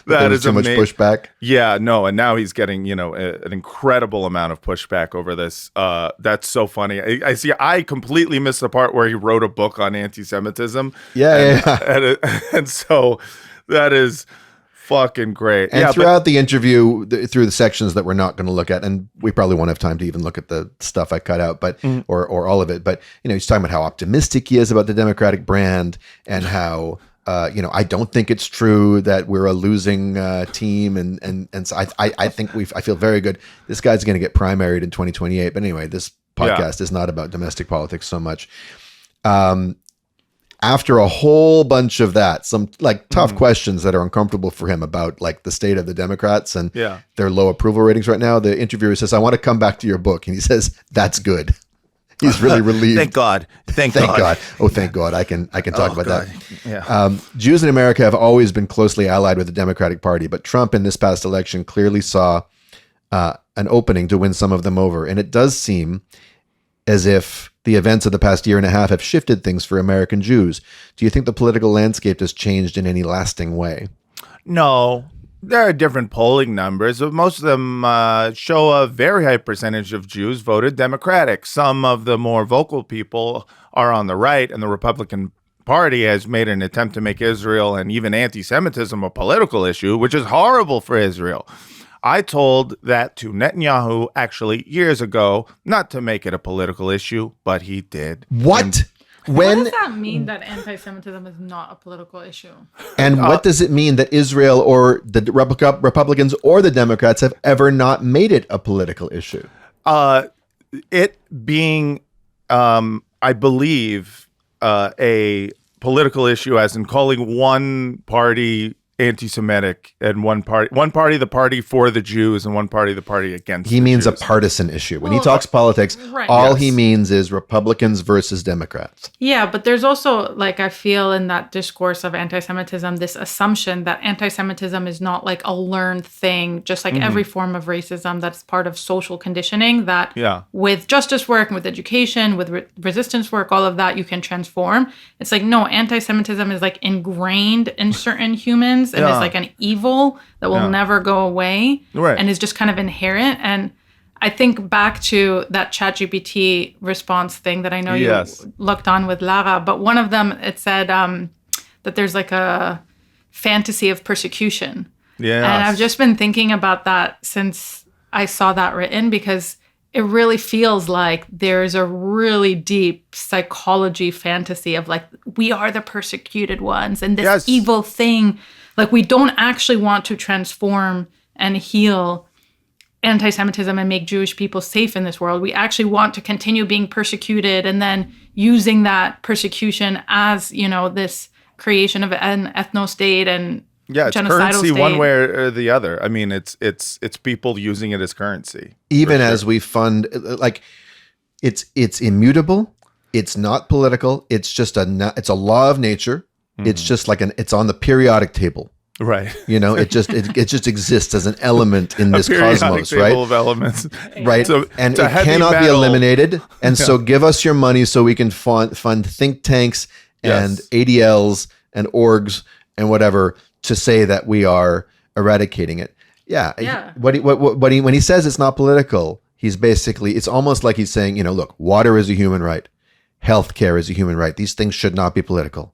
That is too much pushback. Yeah, no, and now he's getting, an incredible amount of pushback over this. That's so funny. I see. I completely missed the part where he wrote a book on anti-Semitism. And so that is fucking great. And throughout the interview, through the sections that we're not going to look at, and we probably won't have time to even look at the stuff I cut out, but or all of it. But he's talking about how optimistic he is about the Democratic brand and how. I don't think it's true that we're a losing team, and so I think I feel very good. This guy's going to get primaried in 2028. But anyway, this podcast is not about domestic politics so much. After a whole bunch of that, some tough questions that are uncomfortable for him about the state of the Democrats and their low approval ratings right now, the interviewer says, "I want to come back to your book," and he says, "That's good." He's really relieved. Thank God. Thank God. Oh, thank God. I can talk about God. that. Yeah. Jews in America have always been closely allied with the Democratic Party, but Trump in this past election clearly saw an opening to win some of them over. And it does seem as if the events of the past year and a half have shifted things for American Jews. Do you think the political landscape has changed in any lasting way? No. There are different polling numbers, but most of them show a very high percentage of Jews voted Democratic. Some of the more vocal people are on the right, and the Republican Party has made an attempt to make Israel and even anti-Semitism a political issue, which is horrible for Israel. I told that to Netanyahu actually years ago, not to make it a political issue, but he did. What? What does that mean that anti-Semitism is not a political issue? And what does it mean that Israel or the Republicans or the Democrats have ever not made it a political issue? It being, I believe, a political issue as in calling one party anti-Semitic and one party the party for the Jews and one party the party against he means Jews. A partisan issue. When he talks politics, all he means is Republicans versus Democrats. Yeah, but there's also, I feel in that discourse of anti-Semitism, this assumption that anti-Semitism is not a learned thing, just like every form of racism that's part of social conditioning, that with justice work, with education, with resistance work, all of that, you can transform. It's no, anti-Semitism is ingrained in certain humans. And it's an evil that will never go away and is just kind of inherent. And I think back to that ChatGPT response thing that I know you looked on with Lara, but one of them, it said that there's a fantasy of persecution. Yeah. And I've just been thinking about that since I saw that written, because it really feels like there's a really deep psychology fantasy of we are the persecuted ones and this evil thing. We don't actually want to transform and heal anti-Semitism and make Jewish people safe in this world. We actually want to continue being persecuted and then using that persecution as, this creation of an ethno-state and it's currency state. One way or the other. I mean, it's people using it as currency. Even as we fund, it's immutable. It's not political. It's just it's a law of nature. It's just it's on the periodic table. Right. It just exists as an element in this cosmos, table right? Of elements. Right. And it cannot be eliminated. And so give us your money so we can fund think tanks and ADLs and orgs and whatever to say that we are eradicating it. Yeah. When he says it's not political, he's basically, it's almost like he's saying, look, water is a human right. Healthcare is a human right. These things should not be political.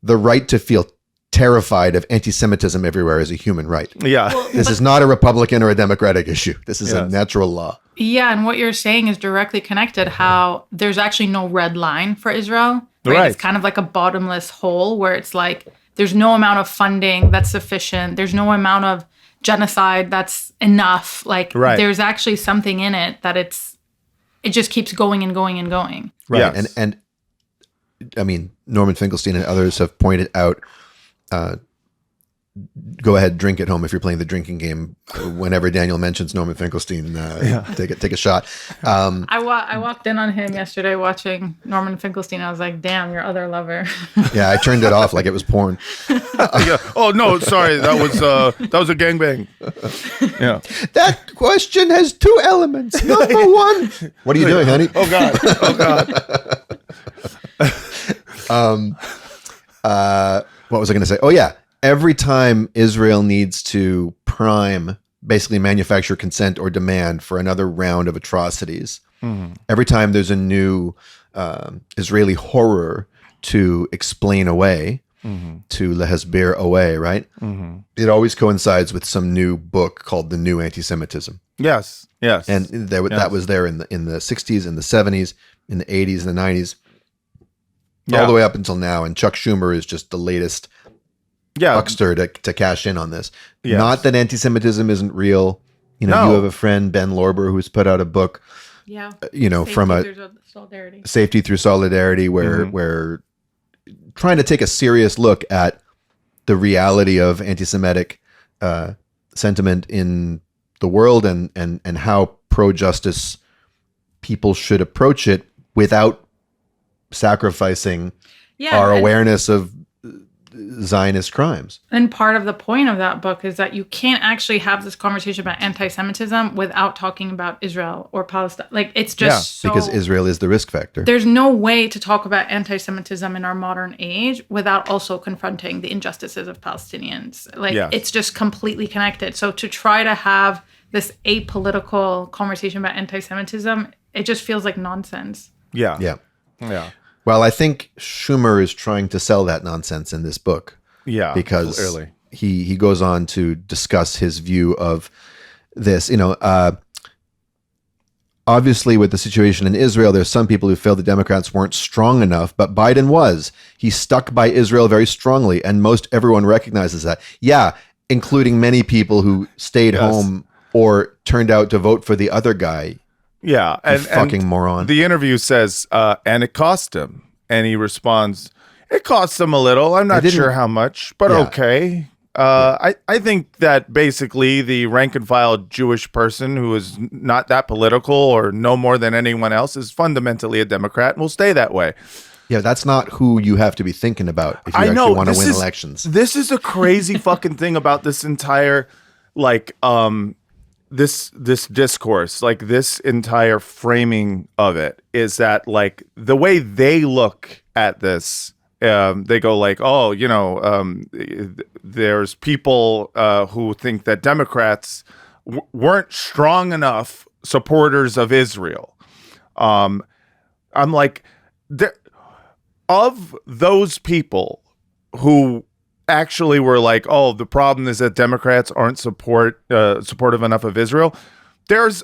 The right to feel terrified of anti-Semitism everywhere is a human right. Yeah. This is not a Republican or a Democratic issue. This is a natural law. Yeah, and what you're saying is directly connected, how there's actually no red line for Israel. Right? It's kind of like a bottomless hole where it's there's no amount of funding that's sufficient. There's no amount of genocide that's enough. There's actually something in it that it just keeps going and going and going. Right. Yes. And I mean, Norman Finkelstein and others have pointed out go ahead, drink at home if you're playing the drinking game. Whenever Daniel mentions Norman Finkelstein, take a shot. I walked in on him yesterday watching Norman Finkelstein. I was like, "Damn, your other lover." Yeah, I turned it off like it was porn. Yeah. Oh no, sorry, that was a gangbang. Yeah. That question has two elements. Number one. What are you doing, honey? Oh God. Oh God. What was I going to say? Oh yeah. Every time Israel needs to basically manufacture consent or demand for another round of atrocities, every time there's a new Israeli horror to explain away, to lehesbir away, right? It always coincides with some new book called The New Anti-Semitism. Yes. And that was there in the 60s, in the 70s, in the 80s, and the 90s, all the way up until now. And Chuck Schumer is just the latest huckster to cash in on this. Yes. Not that anti-Semitism isn't real. You have a friend, Ben Lorber, who's put out a book, from a Safety Through Solidarity, where trying to take a serious look at the reality of anti-Semitic sentiment in the world and how pro-justice people should approach it without sacrificing our awareness of Zionist crimes. And part of the point of that book is that you can't actually have this conversation about anti-Semitism without talking about Israel or Palestine. Like, it's just because Israel is the risk factor. There's no way to talk about anti-Semitism in our modern age without also confronting the injustices of Palestinians. It's just completely connected. So to try to have this apolitical conversation about anti-Semitism, it just feels like nonsense. Yeah. Well, I think Schumer is trying to sell that nonsense in this book. Yeah, because clearly. He goes on to discuss his view of this. Obviously, with the situation in Israel, there's some people who feel the Democrats weren't strong enough, but Biden was. He stuck by Israel very strongly, and most everyone recognizes that. Yeah, including many people who stayed home or turned out to vote for the other guy. Yeah, and fucking moron. The interview says, and it cost him, and he responds, "It cost him a little. I'm not sure how much, but okay." I think that basically the rank and file Jewish person who is not that political or no more than anyone else is fundamentally a Democrat and will stay that way. Yeah, that's not who you have to be thinking about if you actually want to win elections. This is a crazy fucking thing about this entire this discourse, like this entire framing of it is that like the way they look at this, they go like, oh, there's people who think that Democrats weren't strong enough supporters of Israel. I'm like, of those people who actually were like, oh, the problem is that Democrats aren't supportive enough of Israel. There's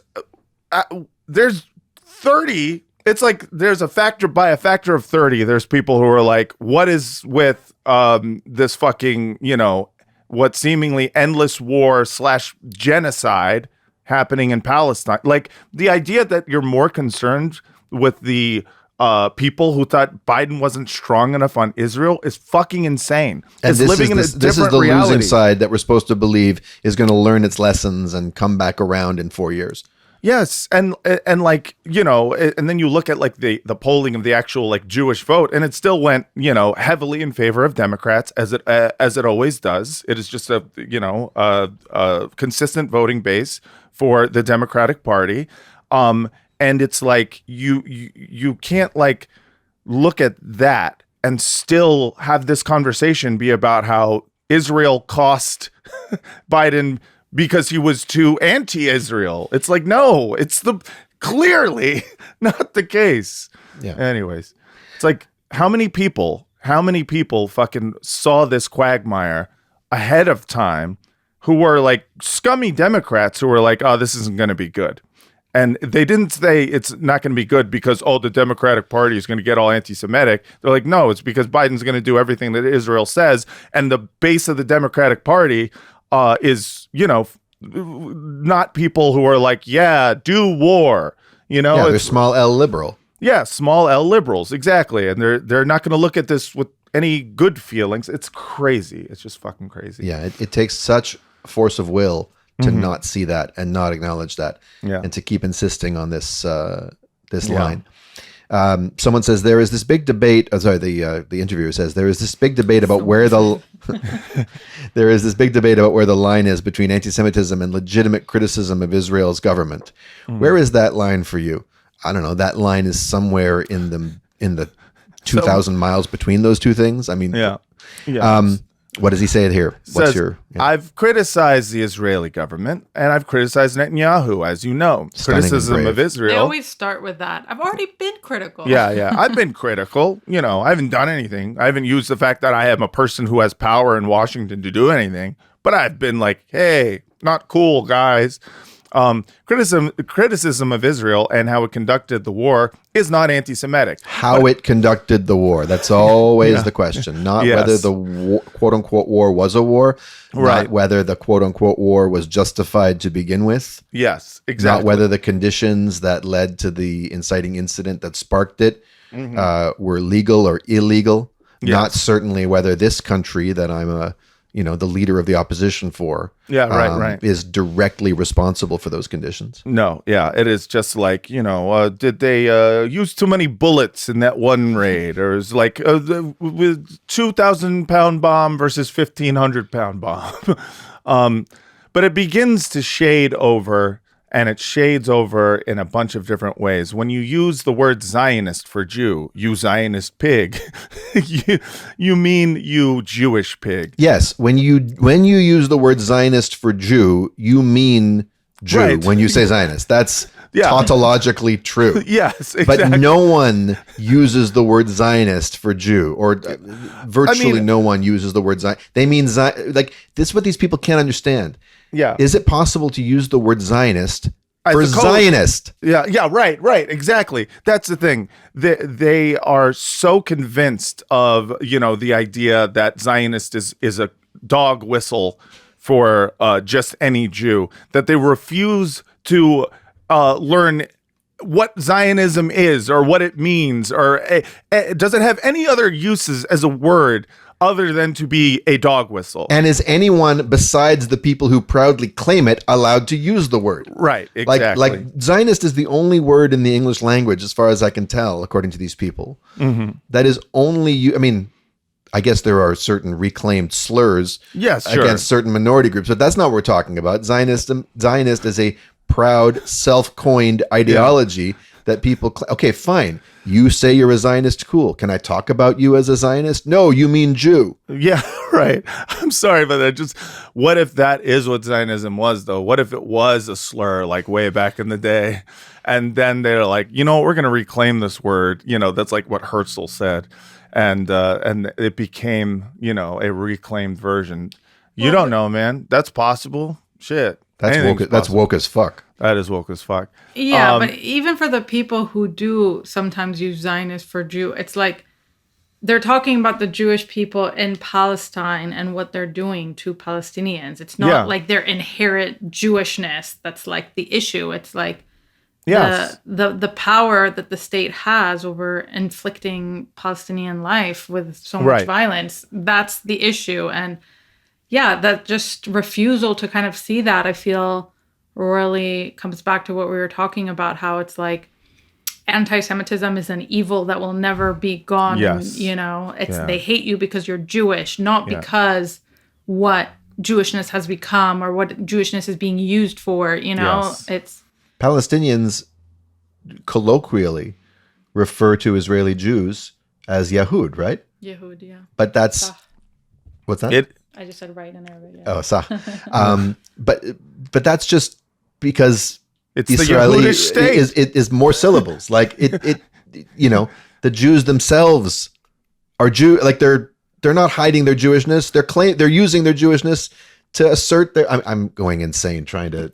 30. It's like there's a factor of 30. There's people who are like, what is with this fucking, what seemingly endless war / genocide happening in Palestine? Like the idea that you're more concerned with the people who thought Biden wasn't strong enough on Israel is fucking insane. And this is the losing side that we're supposed to believe is going to learn its lessons and come back around in 4 years. Yes, and like, and then you look at like the polling of the actual like Jewish vote, and it still went, heavily in favor of Democrats as it always does. It is just a consistent voting base for the Democratic Party. And it's like you can't like look at that and still have this conversation be about how Israel cost Biden because he was too anti-Israel. It's like, no, it's clearly not the case. Yeah. Anyways, it's like how many people fucking saw this quagmire ahead of time who were like scummy Democrats who were like, oh, this isn't going to be good. And they didn't say it's not going to be good because, the Democratic Party is going to get all anti-Semitic. They're like, no, it's because Biden's going to do everything that Israel says. And the base of the Democratic Party is, not people who are like, yeah, do war. They're small L liberal. Yeah, small L liberals. Exactly. And they're not going to look at this with any good feelings. It's crazy. It's just fucking crazy. Yeah, it takes such force of will to not see that and not acknowledge that, and to keep insisting on this line. Someone says there is this big debate. The interviewer says there is this big debate about where the there is this big debate about where the line is between anti-Semitism and legitimate criticism of Israel's government. Where is that line for you? I don't know. That line is somewhere in the 2,000 miles between those two things. I mean, what does he say here? I've criticized the Israeli government and I've criticized Netanyahu, as you know. Criticism of Israel. They always start with that. I've already been critical. Yeah. I've been critical. I haven't done anything. I haven't used the fact that I am a person who has power in Washington to do anything. But I've been like, hey, not cool, guys. Criticism of Israel and how it conducted the war is not anti-Semitic. How it conducted the war. That's always the question. Not whether the quote-unquote war was a war. Right. Not whether the quote-unquote war was justified to begin with. Yes, exactly. Not whether the conditions that led to the inciting incident that sparked it were legal or illegal. Yes. Not certainly whether this country that I'm the leader of the opposition for is directly responsible for those conditions. No, it is just like, did they use too many bullets in that one raid? Or is like with 2,000-pound bomb versus 1,500-pound bomb. But it begins to shade over, and it shades over in a bunch of different ways. When you use the word Zionist for Jew, you Zionist pig, you mean you Jewish pig. Yes, when you use the word Zionist for Jew, you mean Jew. Right. When you say Zionist. That's tautologically true. Yes, exactly. But no one uses the word Zionist for Jew, or virtually no one uses the word Zionist. They mean like this is what these people can't understand. Yeah. Is it possible to use the word Zionist for Zionist? Yeah, right, exactly. That's the thing. They are so convinced of, the idea that Zionist is a dog whistle for just any Jew, that they refuse to learn what Zionism is or what it means, or does it have any other uses as a word other than to be a dog whistle. And is anyone besides the people who proudly claim it allowed to use the word? Right, exactly. Like Zionist is the only word in the English language, as far as I can tell, according to these people, that is only, I guess there are certain reclaimed slurs against certain minority groups, but that's not what we're talking about. Zionist is a proud, self-coined ideology that people... Okay, fine. You say you're a Zionist, cool. Can I talk about you as a Zionist? No, you mean Jew. Yeah, right. I'm sorry, but what if that is what Zionism was, though? What if it was a slur, like way back in the day? And then they're like, we're going to reclaim this word. That's like what Herzl said. And it became, a reclaimed version. You don't know, man. That's possible. Shit. That's woke as fuck. That is woke as fuck. Yeah, but even for the people who do sometimes use Zionist for Jew, it's like they're talking about the Jewish people in Palestine and what they're doing to Palestinians. It's not like their inherent Jewishness that's like the issue. It's like the power that the state has over inflicting Palestinian life with so much violence. That's the issue. And that just refusal to kind of see that, I feel, really comes back to what we were talking about, how it's like anti-Semitism is an evil that will never be gone. Yes. And, they hate you because you're Jewish, not because what Jewishness has become or what Jewishness is being used for, It's Palestinians colloquially refer to Israeli Jews as Yahud, right? Yahud, yeah. But that's... What's that? I just said right in Arabic. Oh, sah. But that's just because it's Israeli the Yahudish state. is more syllables. Like it the Jews themselves are Jew. Like they're not hiding their Jewishness. They're using their Jewishness to assert their. I'm going insane trying to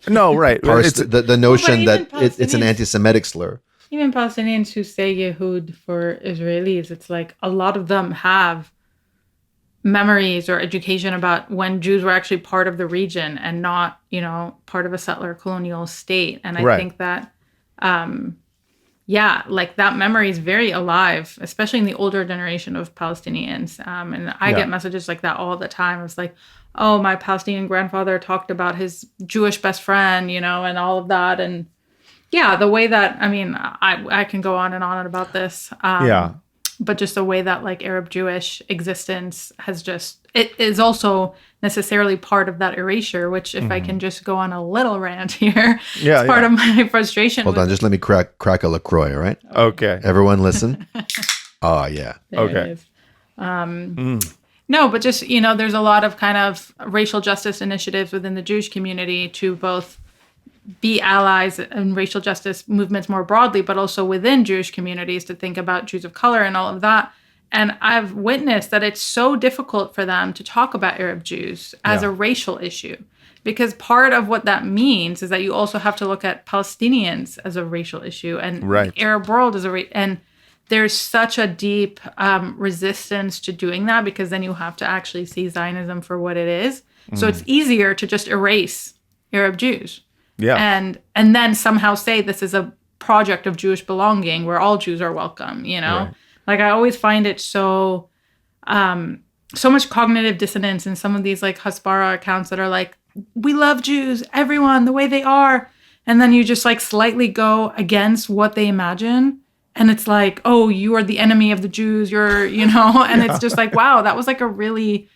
parse the notion that it's an anti-Semitic slur. Even Palestinians who say Yehud for Israelis, it's like a lot of them have memories or education about when Jews were actually part of the region and not, part of a settler colonial state. And I think that yeah, like that memory is very alive, especially in the older generation of Palestinians. And I get messages like that all the time. It's like, oh, my Palestinian grandfather talked about his Jewish best friend, and all of that. And yeah, the way that, I can go on and on about this. But just the way that like Arab Jewish existence has it is also necessarily part of that erasure, which if I can just go on a little rant here, it's part of my frustration. Hold on, just let me crack a LaCroix, all right? Okay. Everyone listen. Oh, yeah. Okay. No, but just, there's a lot of kind of racial justice initiatives within the Jewish community to both be allies in racial justice movements more broadly, but also within Jewish communities to think about Jews of color and all of that. And I've witnessed that it's so difficult for them to talk about Arab Jews as a racial issue, because part of what that means is that you also have to look at Palestinians as a racial issue and the Arab world as and there's such a deep resistance to doing that, because then you have to actually see Zionism for what it is. So it's easier to just erase Arab Jews. Yeah. And then somehow say this is a project of Jewish belonging where all Jews are welcome, Right. Like I always find it so much cognitive dissonance in some of these like Hasbara accounts that are like, we love Jews, everyone, the way they are. And then you just like slightly go against what they imagine. And it's like, oh, you are the enemy of the Jews. You're, and it's just like, wow, that was like a really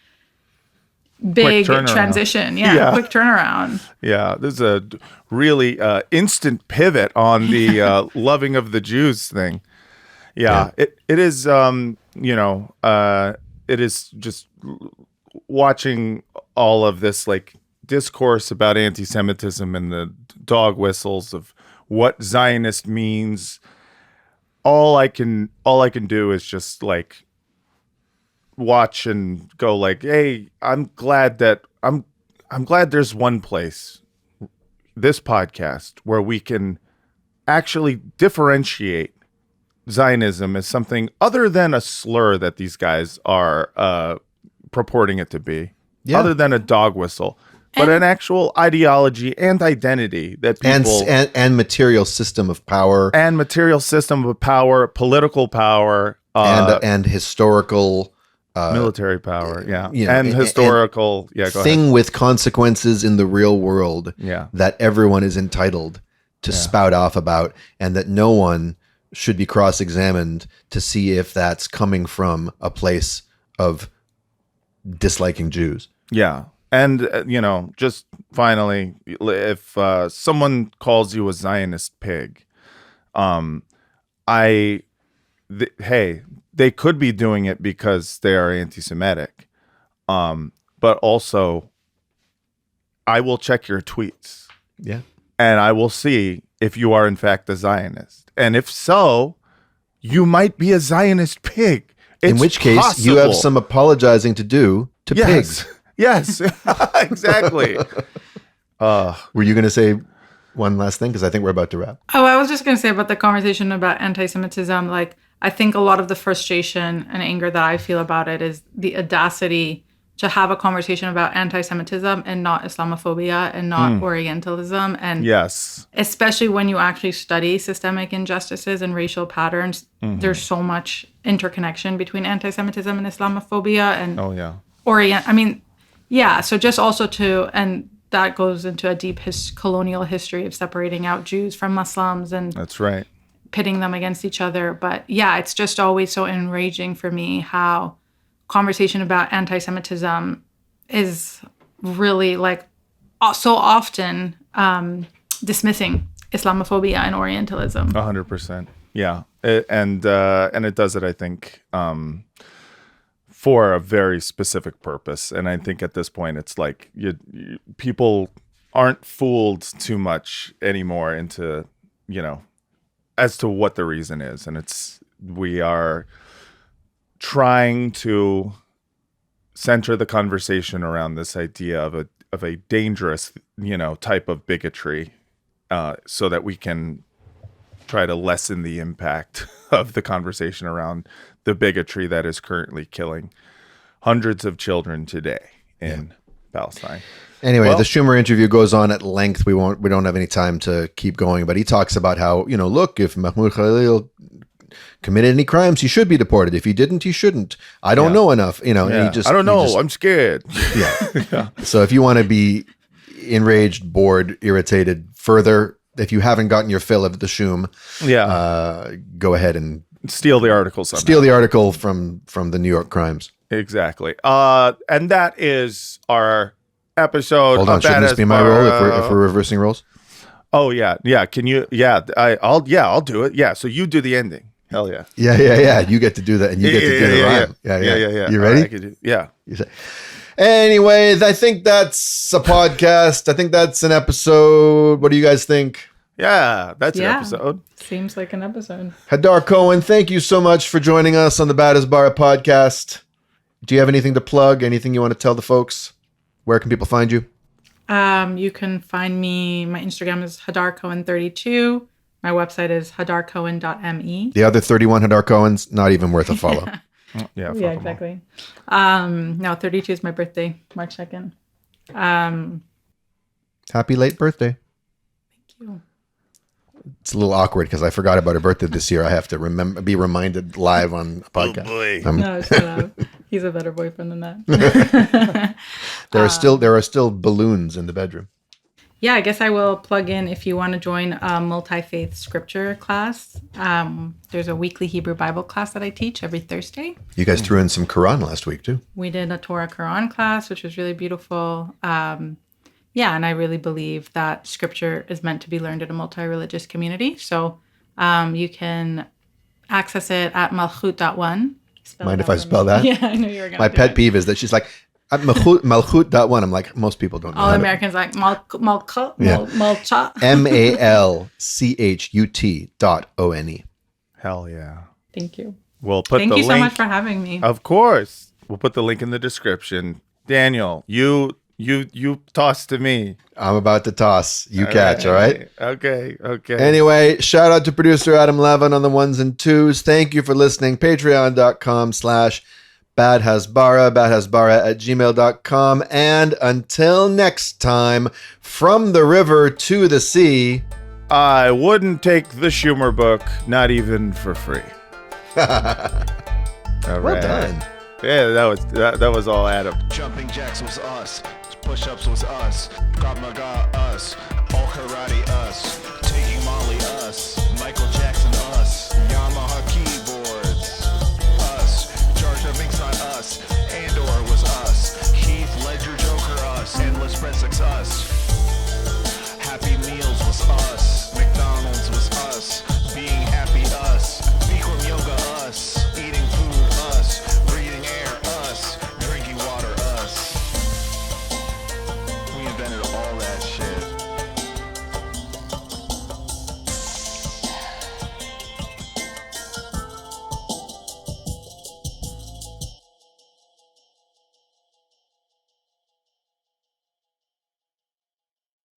big transition. Yeah, quick turnaround. Yeah, there's a really instant pivot on the loving of the Jews thing. Yeah. It is, it is just watching all of this like discourse about anti-Semitism and the dog whistles of what Zionist means. All I can do is just like watch and go like, hey, I'm glad there's one place, this podcast, where we can actually differentiate Zionism as something other than a slur that these guys are purporting it to be, other than a dog whistle, but an actual ideology and identity that people and material system of power political power, and historical. Military power, and historical, go thing ahead. With consequences in the real world, that everyone is entitled to spout off about, and that no one should be cross-examined to see if that's coming from a place of disliking Jews. Yeah, and just finally, if someone calls you a Zionist pig, hey. They could be doing it because they are anti-Semitic. But also, I will check your tweets. Yeah. And I will see if you are in fact a Zionist. And if so, you might be a Zionist pig. In which case, possible. You have some apologizing to do to pigs. Yes, exactly. Were you going to say one last thing? Because I think we're about to wrap. Oh, I was just going to say about the conversation about anti-Semitism, like, I think a lot of the frustration and anger that I feel about it is the audacity to have a conversation about anti-Semitism and not Islamophobia and not Orientalism. And especially when you actually study systemic injustices and racial patterns, there's so much interconnection between anti-Semitism and Islamophobia and so just also and that goes into a deep colonial history of separating out Jews from Muslims and that's right. Pitting them against each other. But yeah, it's just always so enraging for me how conversation about anti-Semitism is really like so often dismissing Islamophobia and Orientalism. 100%. Yeah. And it does it, I think, for a very specific purpose. And I think at this point, it's like people aren't fooled too much anymore into, as to what the reason is. And we are trying to center the conversation around this idea of a dangerous, type of bigotry, so that we can try to lessen the impact of the conversation around the bigotry that is currently killing hundreds of children today in Palestine. Anyway, Well- the Schumer interview goes on at length. We don't have any time to keep going, but he talks about how, look, if Mahmoud Khalil committed any crimes, he should be deported. If he didn't, he shouldn't. I don't know enough, and he just I don't know. he just- I'm scared. yeah. So if you want to be enraged, bored, irritated further, if you haven't gotten your fill of the Schum, go ahead and Steal the article somehow. steal the article from the New York Crimes. Exactly. And that is our episode. Hold on, of shouldn't this Badass be my role if Bar- we're reversing roles? Oh yeah. Can you? Yeah. I'll do it. Yeah. So you do the ending. Hell yeah. Yeah. You get to do that, and you get to do the rhyme. Yeah. You ready? I could do, yeah. You say. Anyways, I think that's a podcast. I think that's an episode. What do you guys think? Yeah. That's Yeah. an episode. Seems like an episode. Hadar Cohen, thank you so much for joining us on the Hasbara podcast. Do you have anything to plug? Anything you want to tell the folks? Where can people find you? You can find me. My Instagram is Hadar Cohen 32. My website is hadarcohen.me. The other 31 Hadar Cohens, not even worth a follow. Yeah. Yeah, fuck 'em all. exactly. No, 32 is my birthday, March 2nd. Happy late birthday. Thank you. It's a little awkward because I forgot about her birthday this year. I have to be reminded live on a podcast. boy. No, shut up. He's a better boyfriend than that. There are still balloons in the bedroom. Yeah, I guess I will plug in if you want to join a multi-faith scripture class. There's a weekly Hebrew Bible class that I teach every Thursday. You guys threw in some Quran last week too. We did a Torah Quran class, which was really beautiful. And I really believe that scripture is meant to be learned in a multi-religious community. So you can access it at malchut.one. Mind if I spell that? Yeah, I knew you were going to My pet peeve is that she's like, at malchut.one. I'm like, most people don't know. All how to- Americans like malchut. Yeah. Malchut. malchut.one. Hell yeah. Thank you. We'll put Thank the you link. so much for having me. Of course. We'll put the link in the description. Daniel, you toss to me. I'm about to toss. You catch, all right? Okay. Anyway, shout out to producer Adam Levin on the ones and twos. Thank you for listening. Patreon.com/badhasbara, badhasbara@gmail.com. And until next time, from the river to the sea. I wouldn't take the Schumer book, not even for free. All Well right. done. Yeah, that was all Adam. Jumping jacks was us. Push-ups was us. Krav Maga us.